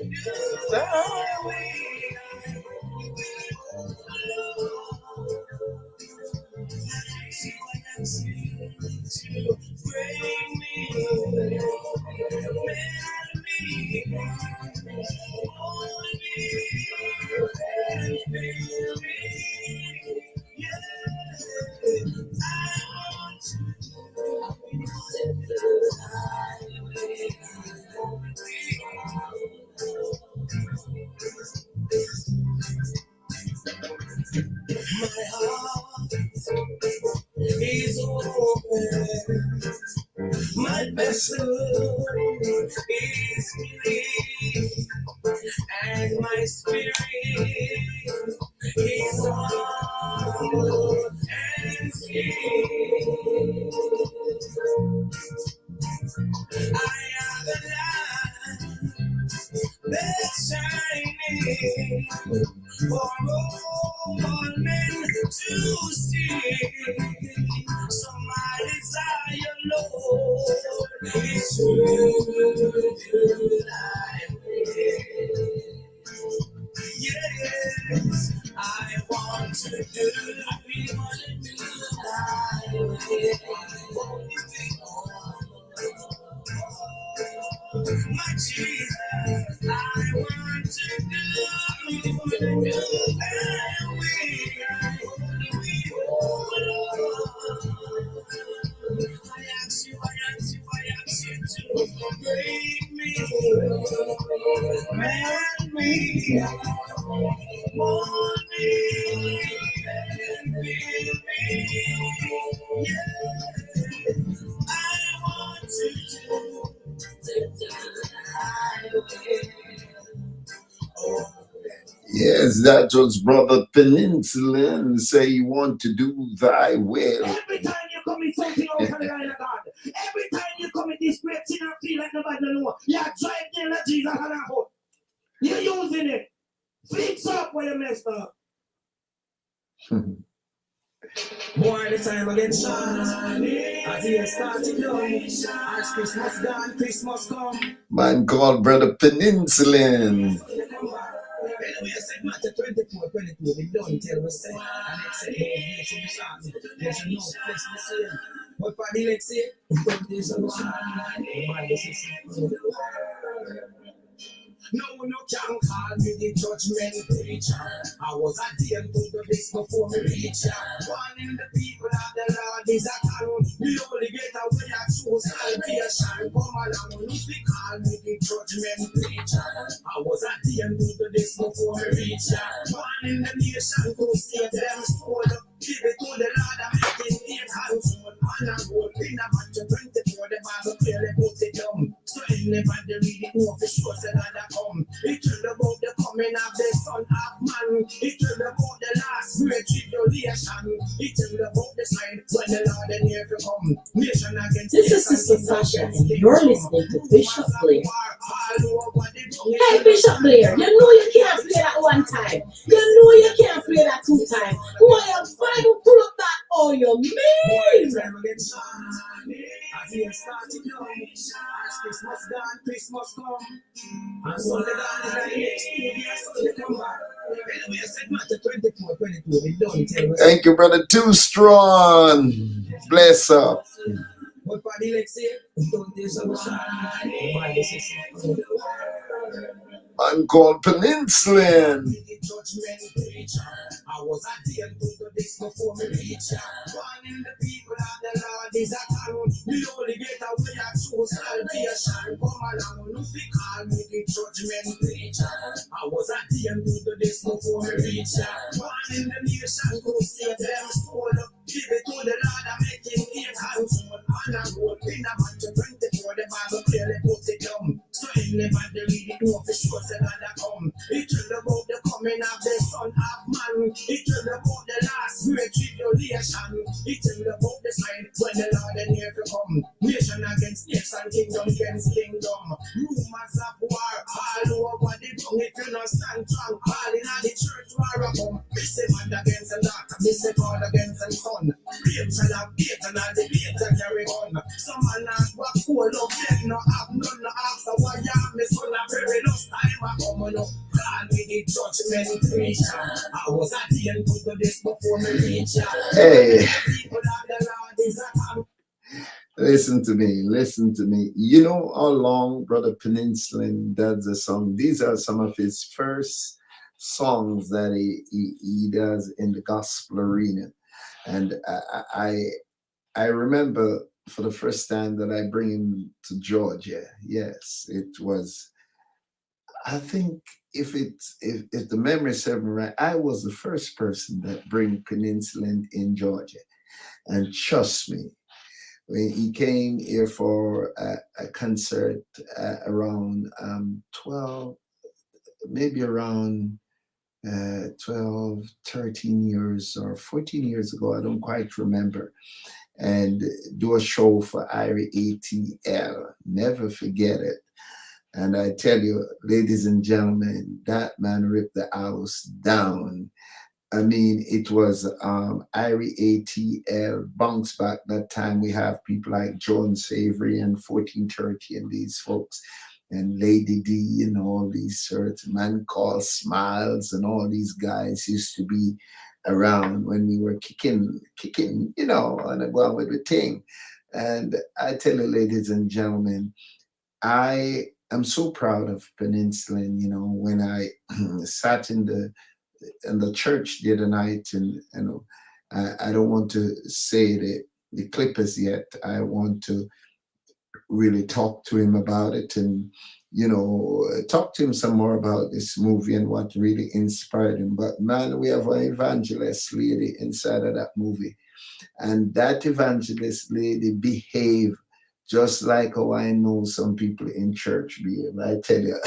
do thy will. I ask you to bring me, mend me, mold me, and fill me. Yeah, I want to do thy my heart is open, my vessel is clean, and my spirit is humble and still. I am the light that's shining for all men to see. So my desire, Lord, is to do thy will. Yes, I want to do thy will. My Jesus, I want to do thy will. I ask you to bring me, mend me, mold me, and fill me. Yeah, I want to do thy will. Yes, that was Brother Peninsula and say you want to do thy will. Every time you commit something out of the line of God, every time you commit this great sin and feel like nobody know, you're driving near the Jesus and a hood. You're using it. Fix up where you messed up. Boy, the time again shiny. As the year started down, as Christmas gone, Christmas come. Man called Brother Peninsulan. Anyway, I said, Matthew 24, 22, we don't tell us, say, and it said, no, you should be shiny. You should know, flesh the same. But for the next year, don't do so much. The Bible says, no, no can call me the judgment preacher. I was a deal to the base before me reach ya. Warning the people of the Lord is a canon. We only get away at true salvation. Come along, if we call me the judgment preacher. I was a deal to the base before me reach ya. Warning the nation to save them soul. Give it to the Lord and make it in hands. Man and gold in a match 24, the Bible clearly put it down. So anybody read it, know for sure, say that I come. It tell about the coming of the Son of Man. It tell about the last great tribulation. It tell about the sign when the Lord and here to come. Nation against This is Sister Sasha, and you're listening to Bishop Blair. Hey, Bishop Blair, you know you can't play that one time. You know you can't play that two times. Boy, I'm fine to pull up that all you mean. As he started young, as Christmas gone, Christmas come. And Sunday gone, the next 2 years, Sunday come back. Anyway, I said Matthew 24, 22, we don't tell us. Thank you, Brother Too Strong. Bless up. But for the next year, don't do so much. The Bible says so. Man called Peninsulan. I was a deal to the this before me reach ya. Warning the people of the Lord is a canon. We only get away at true salvation. Come along, if we call me the judgment preacher. I was a deal to the this before me reach ya. Warning the nation to save them soul. Give it to the Lord and make him in hands. Man and gold in a match 24, the Bible clearly put it down. So anybody read it, know for sure, say that I come. It tell about the coming of the Son of Man. It tell about the last great tribulation. It tell about the sign when the Lord and here to come. Nation against nation, kingdom against kingdom. Rumors of war all over the tongue. If you not stand strong, all in the church war a come. This a man against the daughter, this a God against the son. Babes and a bait and all the babes that carry on. Some man not walk full of dead, no have none, no ask why I'm the son of very lost time I come on up. God me the judgment preacher. I was at the end to this before me reach ya. Hey. People of the Lord is a come. Listen to me, listen to me. You know how long Brother Peninsulan does a song? These are some of his first songs that he does in the gospel arena. And I remember for the first time that I bring him to Georgia. Yes, it was, I think if the memory serves me right, I was the first person that bring Peninsulan in Georgia. And trust me, when he came here for a concert around 12, maybe around 12, 13 years or 14 years ago, I don't quite remember, and do a show for IrieAtl. Never forget it. And I tell you, ladies and gentlemen, that man ripped the house down. I mean, it was IrieAtl bounce back. That time we have people like Joan Savory and 1430 and these folks and Lady D and all these sorts, Man Called Smiles and all these guys used to be around when we were kicking, you know, and going with the thing. And I tell you, ladies and gentlemen, I am so proud of Peninsulan, you know, when I sat in the church the other night, and you know, I don't want to say the clippers yet. I want to really talk to him about it, and you know, talk to him some more about this movie and what really inspired him. But man, we have an evangelist lady inside of that movie, and that evangelist lady behaved just like how I know some people in church behave. I tell you.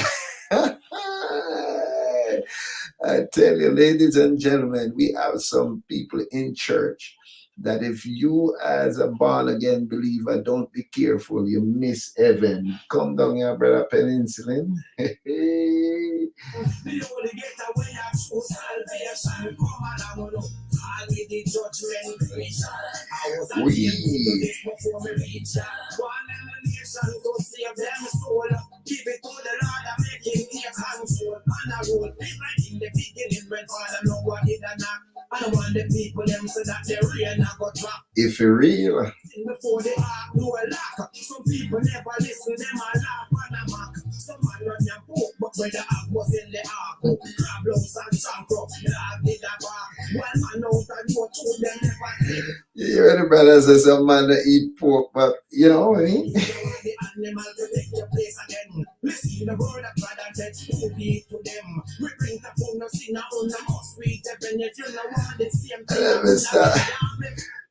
I tell you, ladies and gentlemen, we have some people in church that if you as a born-again believer don't be careful, you miss heaven. Come down here, Brother Peninsulan. The only getaway I true salvation. Come along, look. All with the judgment preacher. I was at the end of this before me reach ya. One in the nation to save them soul. Give it to the Lord and make him take control. And I will be right in the beginning when Father know what did and not. I don't want the people them so that the rain I go drop. If you're real, Before they are no lack. Some people never listen, them a laugh and a mock. Some man run your book, but when the act was in the ark, crab louse and chancro, dog did a bark. One man out and you told them never did. you hear the brother say some man that eat pork, but you know what I mean? The animal to take your place again. Listen the word of God and said, who be to them. We bring the phone, no sinner on the most sweet heaven. If you know what the same thing.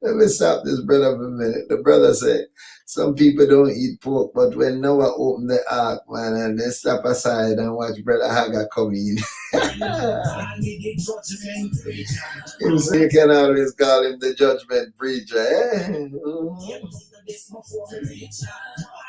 Let me stop this brother for a minute. The brother said, some people don't eat pork, but when Noah opened the ark, man, and they step aside and watch Brother Hagar come in. So you can always call him the judgment preacher. Eh?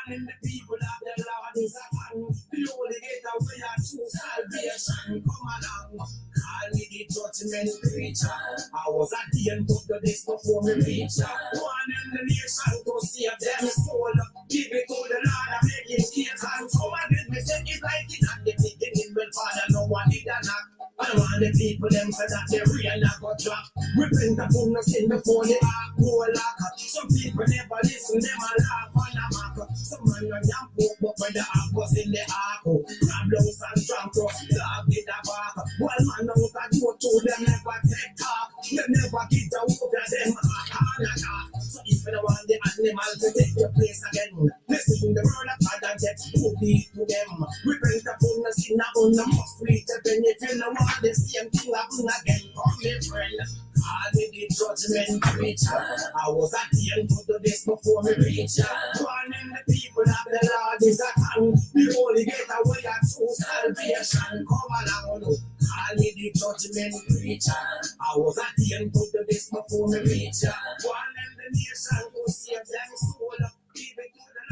And the people of the Lord is upon. The only getaway I choose salvation. Come along, call me the judgment preacher. I was at the end of the days before me reach. One in the nation to save them soul. Give it to the Lord and make him take control. And then me say it like it at the beginning when Father know what did and not. I don't want the people them say that the rain not go drop. Repent upon the sin before the ark no lock. Some people never listen, them a laugh and a mock. Some man run your book, but when the ark was in the ark, crab louse and chancro, dog did a bark. One man out and you told them never take talk. They never get out of them heart. So if you don't want the animal to take your place again, listen to the word of God and get who be to them. Repent upon the sin on the most sweet heaven. If you don't want the same thing happen again, come me friend. Call me the judgment preacher. I was at the end of the days before me reach. One in the people of the Lord is a tongue. The only getaway I true salvation. Come along, look. Call me the judgment preacher. I was at the end of the days before me reach. One in the nation to save them soul. Give it to the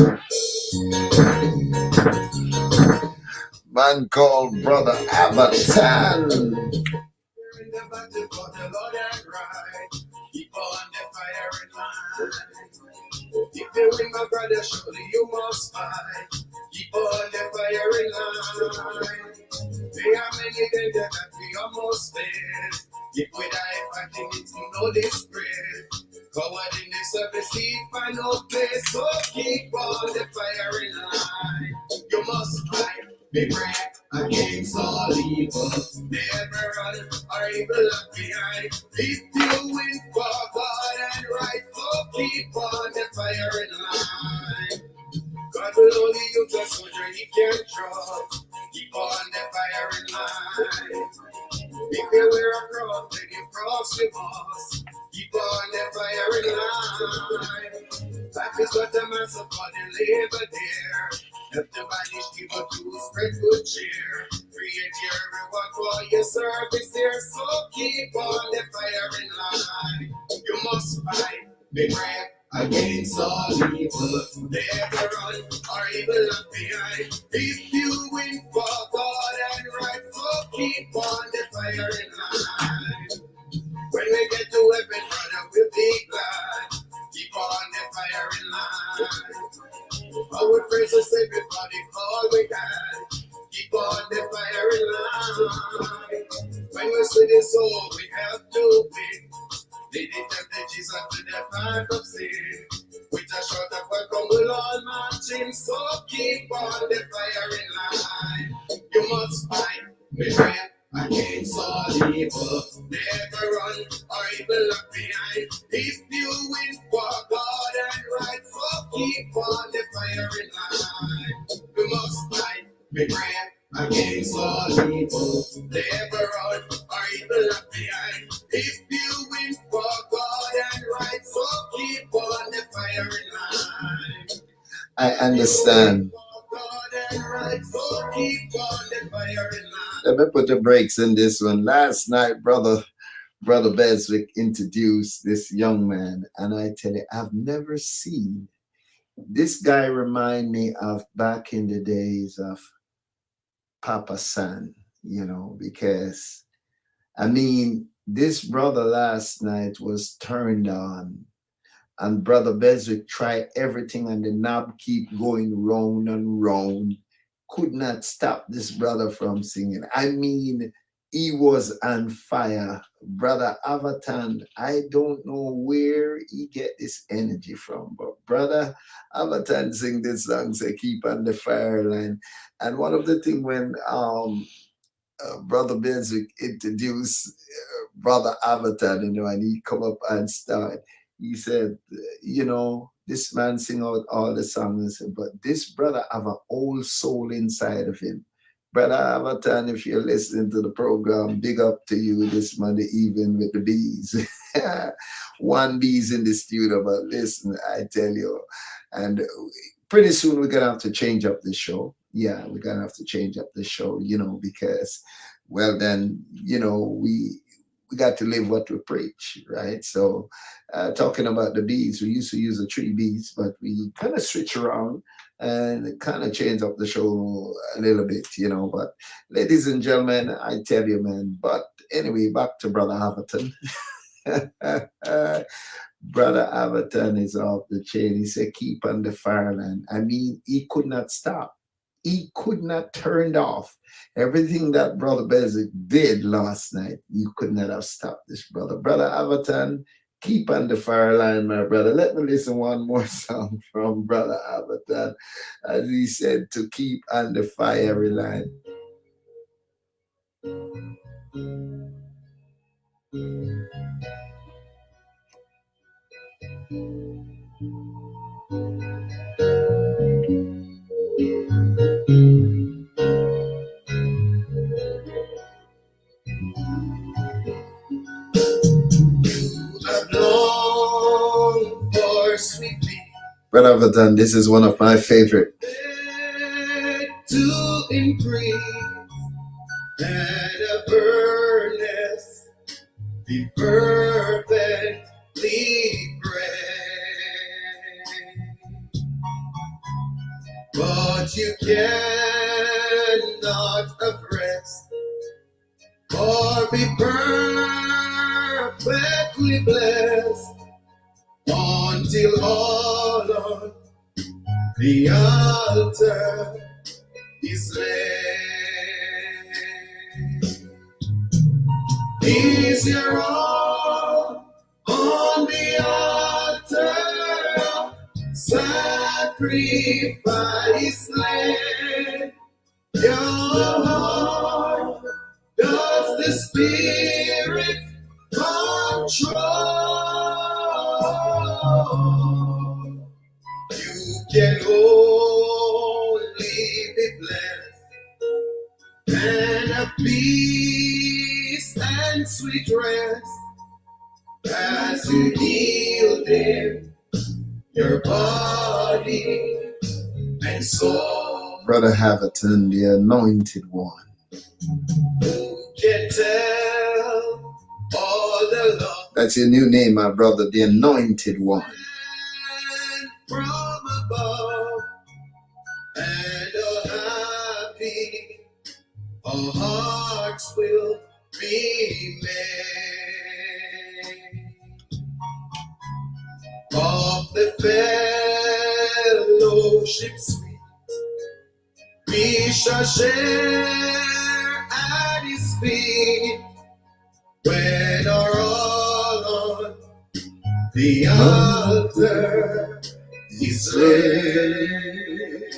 Lord. Man called Brother IrieAtl. Keep on the fire in line. If you win, my brother, surely you must fight. Keep on the fire in line. There are many days that we almost dead. If we die fighting, it's no disgrace. Forward in the service, keep find no place. So keep on the fire in line. You must fight. Be brave against all evil. Never run or evil left behind. If you win for God and right, so keep on the fire in line. God will only use a soldier he can trust. Keep on the fire in line. If you wear a cross, then you cross the boss. Keep on the fire in line. Life is what a man so called the labor there. Help the body people to spread good cheer. Create your reward for your service there. So keep on the fire in line. You must fight, be brave against all evil. Never run or evil left behind. If you win for God and right, so keep on the fire in line. When we get to heaven, brother, we'll be glad. Keep on the fire in line. Our praise will save everybody, all we can. Keep on the fire in line. When we see the soul, we have to win. Lead it up to Jesus to the path of sin. With a short of welcome, we'll all march in. So keep on the fire in line. You must fight, be brave against all evil. Never run or evil left behind. If you win for God and right, so keep on the fire in line. You must fight, be brave against all evil. Never run or evil left behind. If you win for God and right, so keep on the fire in line. I understand. So keep on the fire in line. Let me put the brakes in this one. Last night, Brother Beswick introduced this young man, and I tell you, I've never seen this guy. Remind me of back in the days of Papa San, because I mean, this brother last night was turned on, and Brother Beswick tried everything, and the knob keep going round and round. Could not stop this brother from singing. I mean, he was on fire. Brother Avatan, I don't know where he get this energy from, but Brother Avatan sing this song, say, keep on the fire line. And one of the thing when Brother Benzik introduced Brother Avatar, and he come up and start. He said, this man sing out all the songs, but this brother have an old soul inside of him. Brother Avatar, if you're listening to the program, big up to you this Monday evening with the bees. One bees in the studio, but listen, I tell you, and pretty soon we're gonna have to change up the show. Yeah, we're gonna have to change up the show, because, well, then, we got to live what we preach, right? So, talking about the bees, we used to use the 3 bees, but we kind of switch around and kind of change up the show a little bit, But, ladies and gentlemen, I tell you, man. But anyway, back to Brother Haverton. Brother Everton is off the chain. He said, keep on the fire line. I mean, he could not stop. He could not turn off. Everything that Brother Bezic did last night, you could not have stopped this brother. Brother Everton, keep on the fire line, my brother. Let me listen one more song from Brother Everton, as he said, to keep on the fiery line. Brother Everton, this is one of my favorite. To increase and a furnace be perfectly bred. But you cannot have rest or be perfectly blessed until all on the altar is laid. Is your all on the altar? Sacrifice laid. Your heart does the Spirit control. You can only be blessed and have peace and sweet rest as you yield Him your body and soul. Brother Haverton, the anointed one. Who can tell all the love? That's your new name, my brother, the anointed one. From above, and happy our hearts will be made. Of the fellowship sweet, we shall share at His feet when our all on the altar is laid.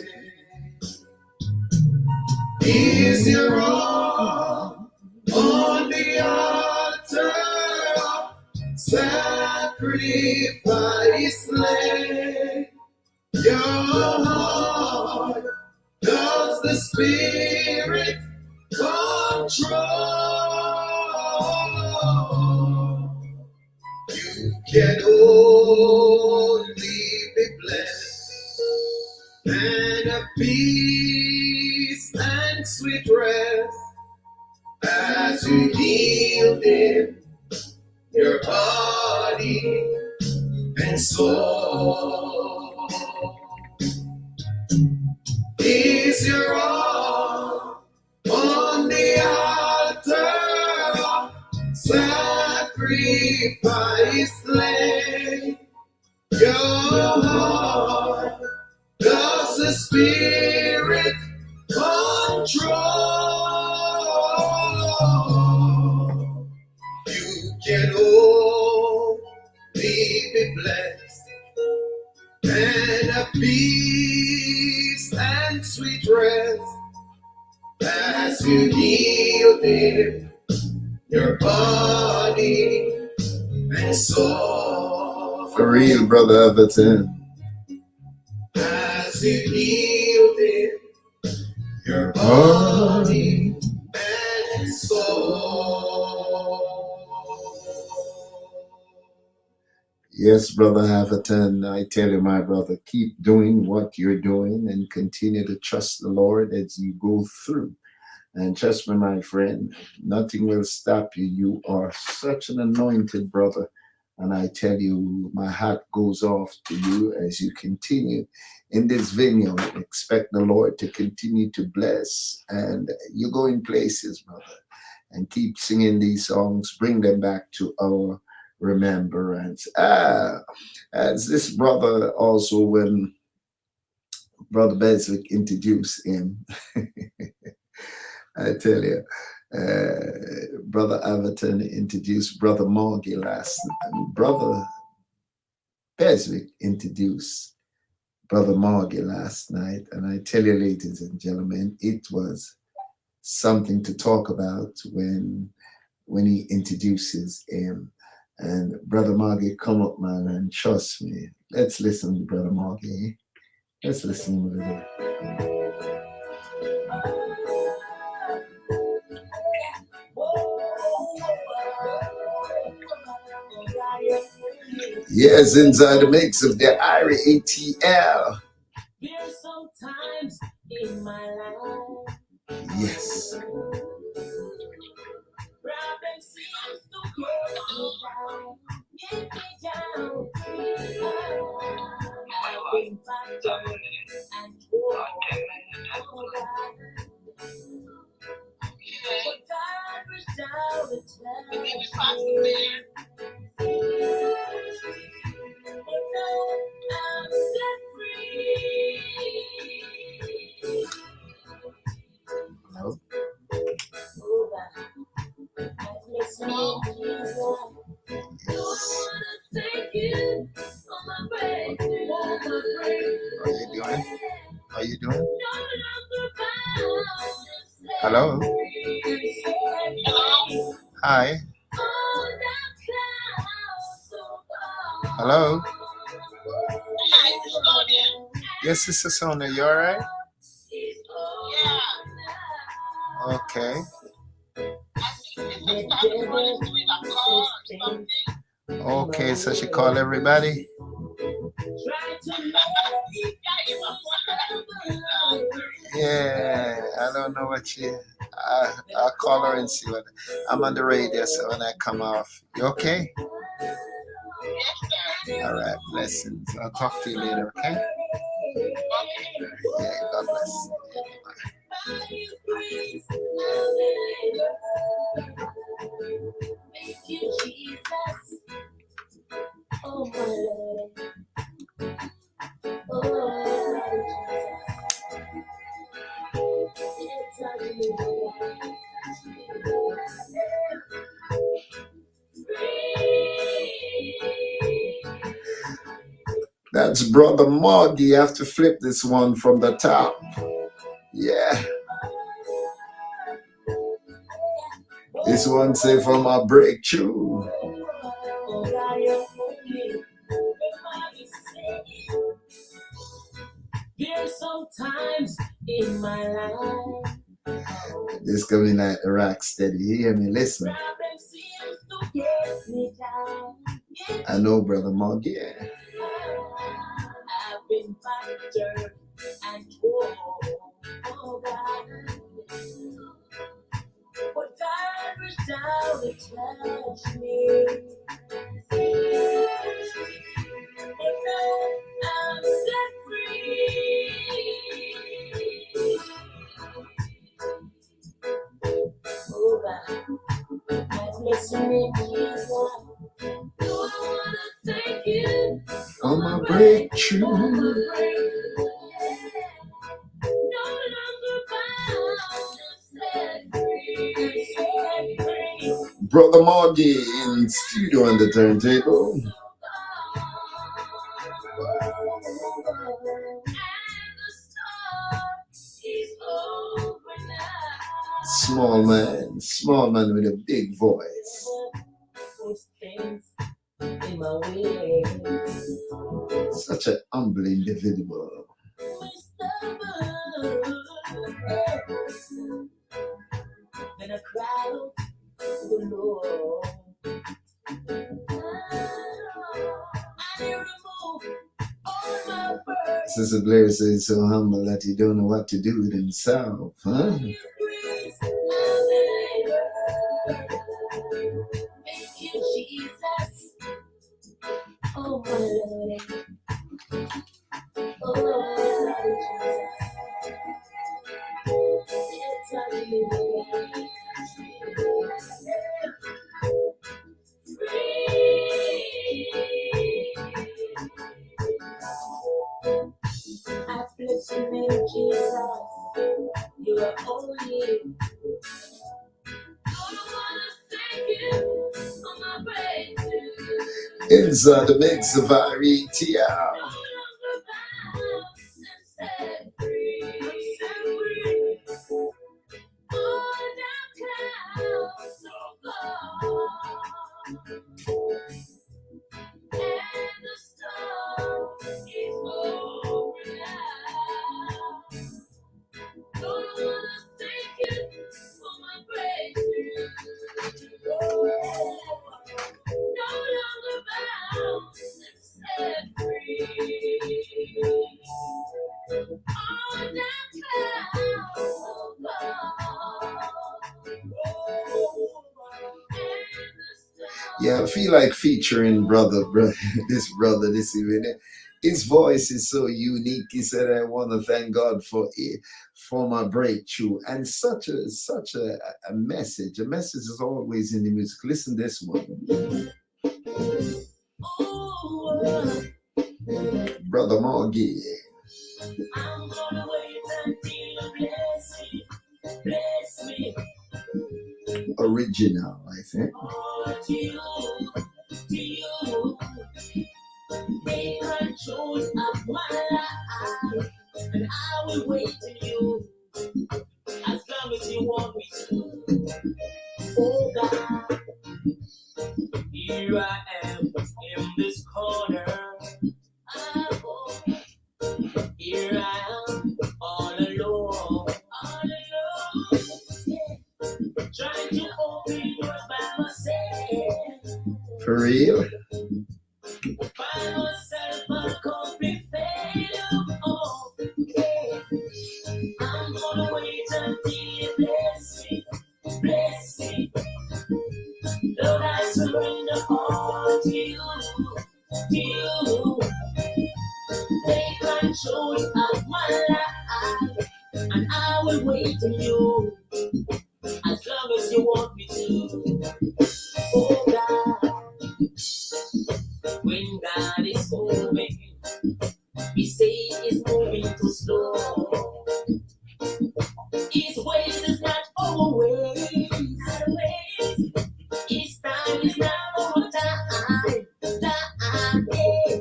Is your all on the altar? Sacrifice laid. Your heart does the Spirit control. You can only be blessed and have peace and sweet rest as you yield Him your body and soul. Is your all the Spirit control. You can only be blessed and a peace and sweet rest as you yielded your body and soul. For real, Brother Everton. As you yielded your body and soul. Yes, Brother Everton, I tell you, my brother, keep doing what you're doing and continue to trust the Lord as you go through. And trust me, my friend, nothing will stop you. You are such an anointed brother. And I tell you, my heart goes off to you as you continue in this vineyard. Expect the Lord to continue to bless. And you go in places, brother, and keep singing these songs. Bring them back to our remembrance. As this brother also, when Brother Beswick introduced him, I tell you, Brother Everton introduced Brother Morgie last night. Brother Beswick introduced Brother Morgie last night. And I tell you, ladies and gentlemen, it was something to talk about when he introduces him. And Brother Morgie, come up, man, and trust me. Let's listen to Brother Morgie. Let's listen a little bit. Yes, inside the mix of the IrieAtl. There's sometimes in my life. Yes. Problems seems to get me down. I've been battered and torn. But God reached out and touched me. But now I'm set free. No. Listen, Jesus. I wanna thank you for my breakthrough. How you doing? How you doing? Hello? Hi. Hello? Yes, Sister Sonia, you alright? Okay. Okay, so she call everybody? Yeah, I don't know what she... I'll call her and see what... I'm on the radio, so when I come off... You okay? Alright, blessings. I'll talk to you later, okay? Yeah, God bless. Thank you, Jesus. Oh, my Lord. Oh, That's Brother Morgie. You have to flip this one from the top. Yeah. This one say for my breakthrough. There's sometimes in my life. This coming at rock steady. You hear me? Listen. I know, Brother Morgie. Yeah. I've been battered and torn. Oh, God. But God reached down and touched me. But now I'm set free. Oh, God. I'm listening, Jesus. I wanna thank you On my breakthrough. for my breakthrough. Brother Margie in studio on the turntable. Small man with a big voice. Such an humble individual. Then I cried out to the Lord. I remove all my burdens. Sister Blair says so humble that he don't know what to do with himself, huh? Thank you, Jesus. Oh, my Lord. Oh, Lord Jesus. I bless your name, Jesus. You are holy. I wanna thank you for my breakthrough. Inside the mix of IrieAtl. No longer bound and set free. I'm set free. Oh, down clouds so far. And the storm is over now. Lord, I wanna thank you for my breakthrough. No longer bound and set free. On that cloud so far. Yeah, I feel like featuring this evening. His voice is so unique. He said, I want to thank God for it, for my breakthrough. And such a message. A message is always in the music. Listen to this one. Brother Margie. I'm gonna wait until you bless me. Original, I think. Oh, to you, take control of my life, and I will wait on you as long as you want me to. Oh God, here I am in this corner. Oh, here I am all alone, yeah. Trying to open doors by myself. For real? By myself, a complete failure. Oh, yeah. I'm gonna wait until you bless me. Lord, I surrender all to you. Take control of my life, and I will wait on you as long as you want me to. Oh God, when God is moving, He say He's moving too slow. His ways is not our ways. His time is not our time. Yeah.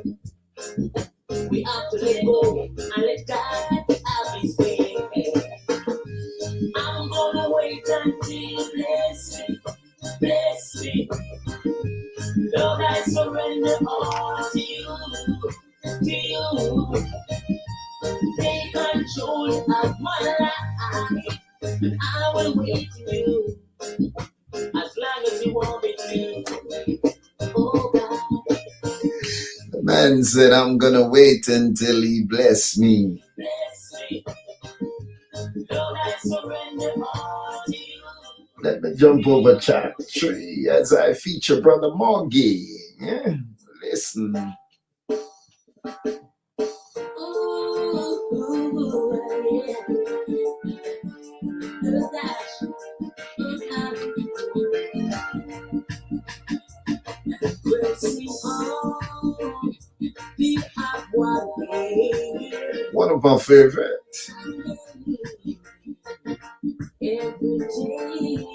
We have to let go and let God have His way. I'm gonna wait until you bless me. Lord, I surrender all to you. Take control of my life, and I will wait for you as long as you want me to. Oh God, The man said, I'm gonna wait until he bless me. bless me. Lord, I surrender all to you. Let me jump over chapter 3 as I feature Brother Margie. Yeah, listen. Ooh, yeah. Look at pressing on the upward way. One of our favorites. Every day,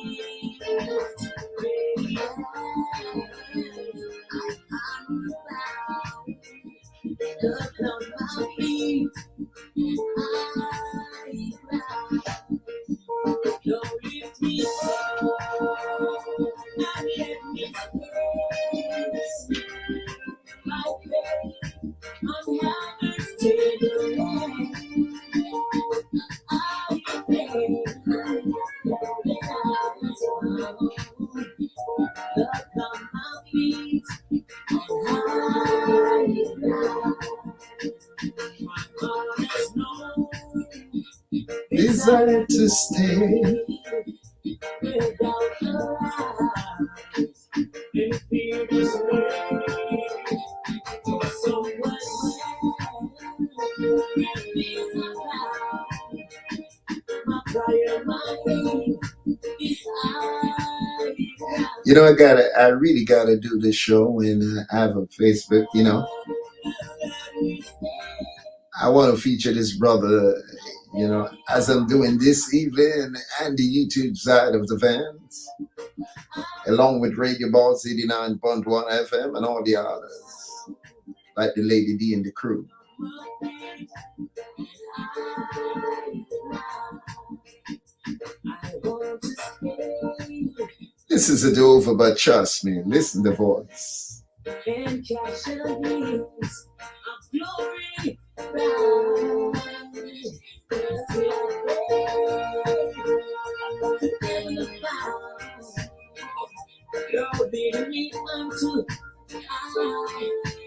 desire to stay. Without your eyes, it feels so much. It feels my prayer, my aim is You know, I really gotta do this show when I have a Facebook, you know. I want to feature this brother, you know, as I'm doing this evening and the YouTube side of the fans, along with Radio Balls 89.1 FM and all the others, like the Lady D and the crew. This is a do-over, but trust me, listen to the voice. And catch the wheels of glory round. Lord, lead me unto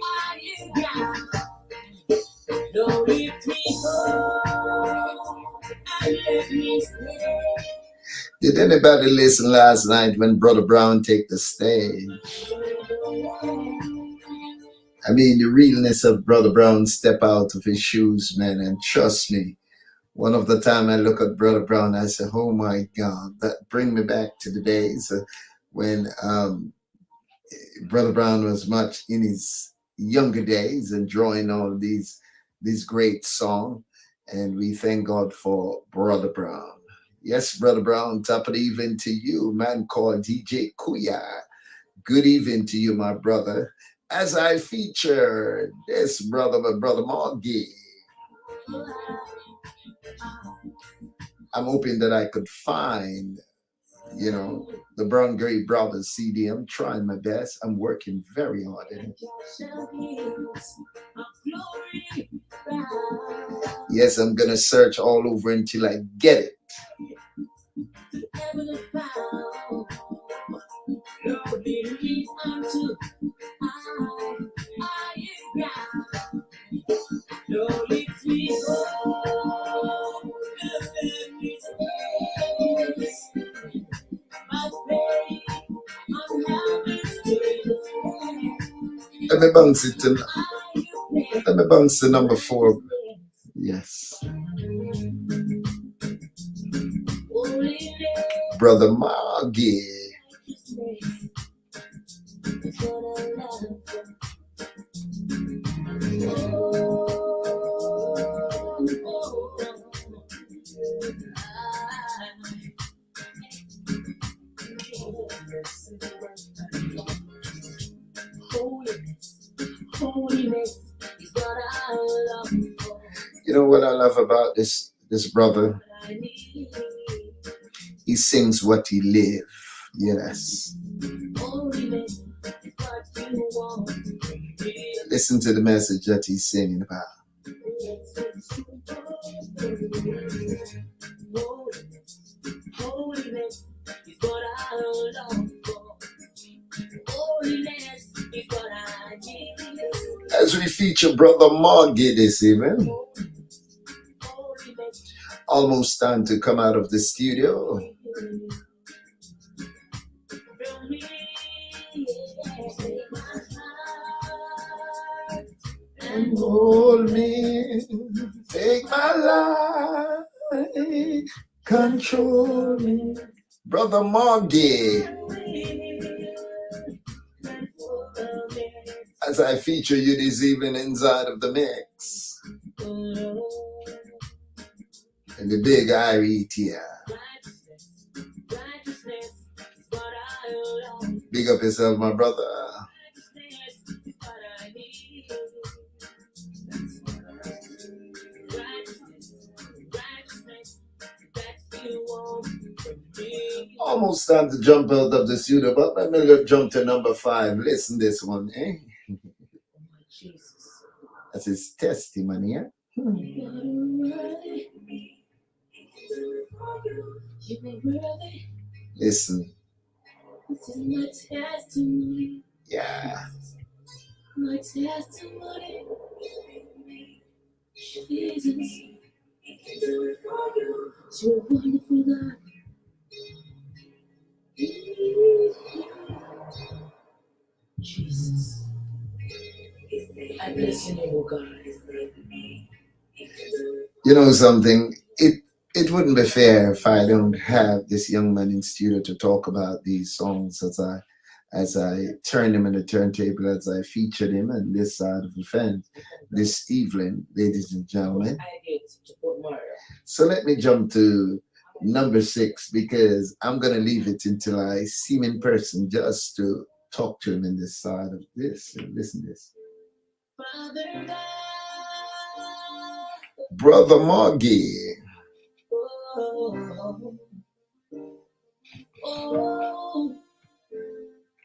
higher ground. Don't lift me home and let me stay. Did anybody listen last night when Brother Brown take the stage? I mean, the realness of Brother Brown step out of his shoes, man, and trust me, one of the time I look at Brother Brown, I say, oh my God, that bring me back to the days when Brother Brown was much in his younger days and drawing all these great songs. And we thank God for Brother Brown. Yes, Brother Brown, top of the evening to you, man called DJ Kuya. Good evening to you, my brother. As I feature this brother, my brother Margie. I'm hoping that I could find, you know, the Brown Gray Brothers CD. I'm trying my best. I'm working very hard in it. Yes, I'm going to search all over until I get it. Let me bounce it to, let me bounce to number 4. Yes. Brother Margie. You know what I love about this brother? He sings what he live. Yes. Listen to the message that he's singing about. Holiness is what I long for. Holiness is what I need. As we feature Brother Margie this evening, almost time to come out of the studio. And hold me, take my life, control me. Brother Margie, as I feature you this evening inside of the mix. And the big IrieAtl. Big up yourself, my brother. Almost time to jump out of the studio, but let me jump to number 5. Listen this one, eh? That's his testimony, eh? Listen. This is my testimony. Yeah. My testimony. Jesus. Do it for you. You're a wonderful God. Jesus. I bless your name, oh God. You know something? It wouldn't be fair if I don't have this young man in studio to talk about these songs as I turned him in the turntable, as I featured him on this side of the fence this evening, ladies and gentlemen. So let me jump to number 6 because I'm gonna leave it until I see him in person just to talk to him in this side of this. Listen to this. Brother Margie. Oh,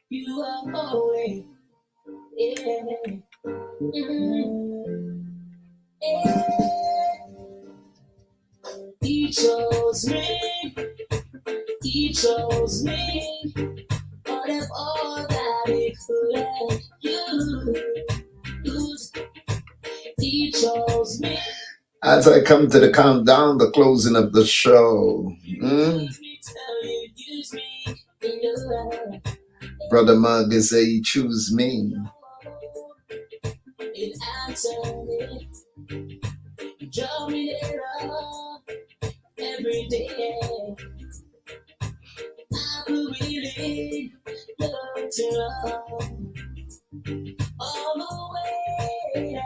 you are always, yeah. Yeah. He chose me, out of all that he could use. He chose me. As I come to the countdown, the closing of the show, Brother Mug is say, choose me. Every day, I really love to love all the way.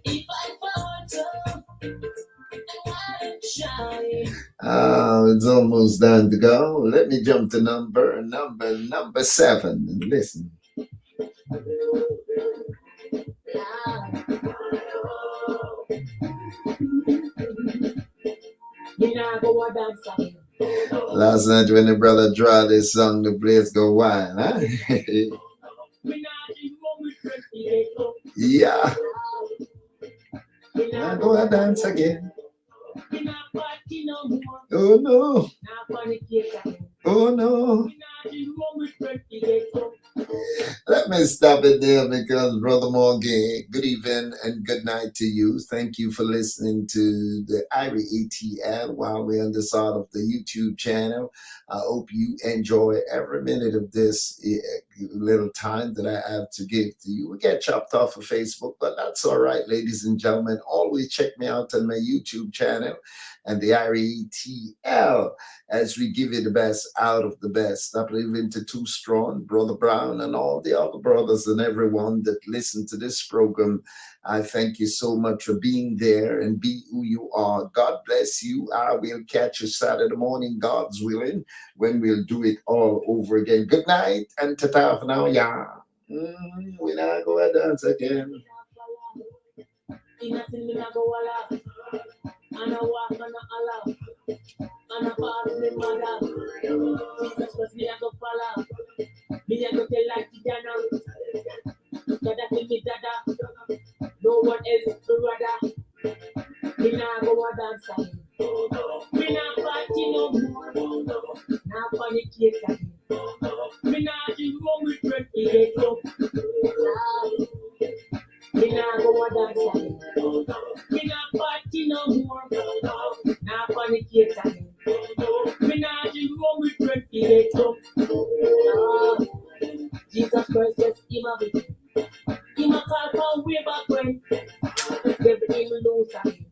If I fall down, I shine. It's almost done to go. Let me jump to number 7 and listen. Last night when the brother draw this song, the place go wild, huh? Yeah. Now go and dance again. Oh no. Oh no. Let me stop it there because Brother Morgan, good evening and good night to you. Thank you for listening to the IrieAtl while we're on the side of the YouTube channel. I hope you enjoy every minute of this little time that I have to give to you. We get chopped off of Facebook, but that's all right, ladies and gentlemen. Always check me out on my YouTube channel and the IrieAtl as we give you the best out of the best. Stop living to Too Strong, Brother Brown, and all the other brothers and everyone that listen to this program. I thank you so much for being there and be who you are. God bless you. I will catch you Saturday morning, God's willing, when we'll do it all over again. Good night and ta-ta for now, yeah. We're not going to dance again. And I walk and I allow, and I pass me mother. Jesus was me, I go follow. Me, I go tell like the Dana. Dada tell me Dada. No one else to rather. Me nah go a dance again. Me nah party no more. Nah panicate again. Me nah drink rum with friends to get drunk. Me nah go a dance again. Me nah party no more. Nah panicate again. Me nah drink rum with friends to get drunk. Jesus Christ just him a visit. Him a call from way back when. Everything lose again.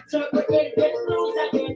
Circle get loose again.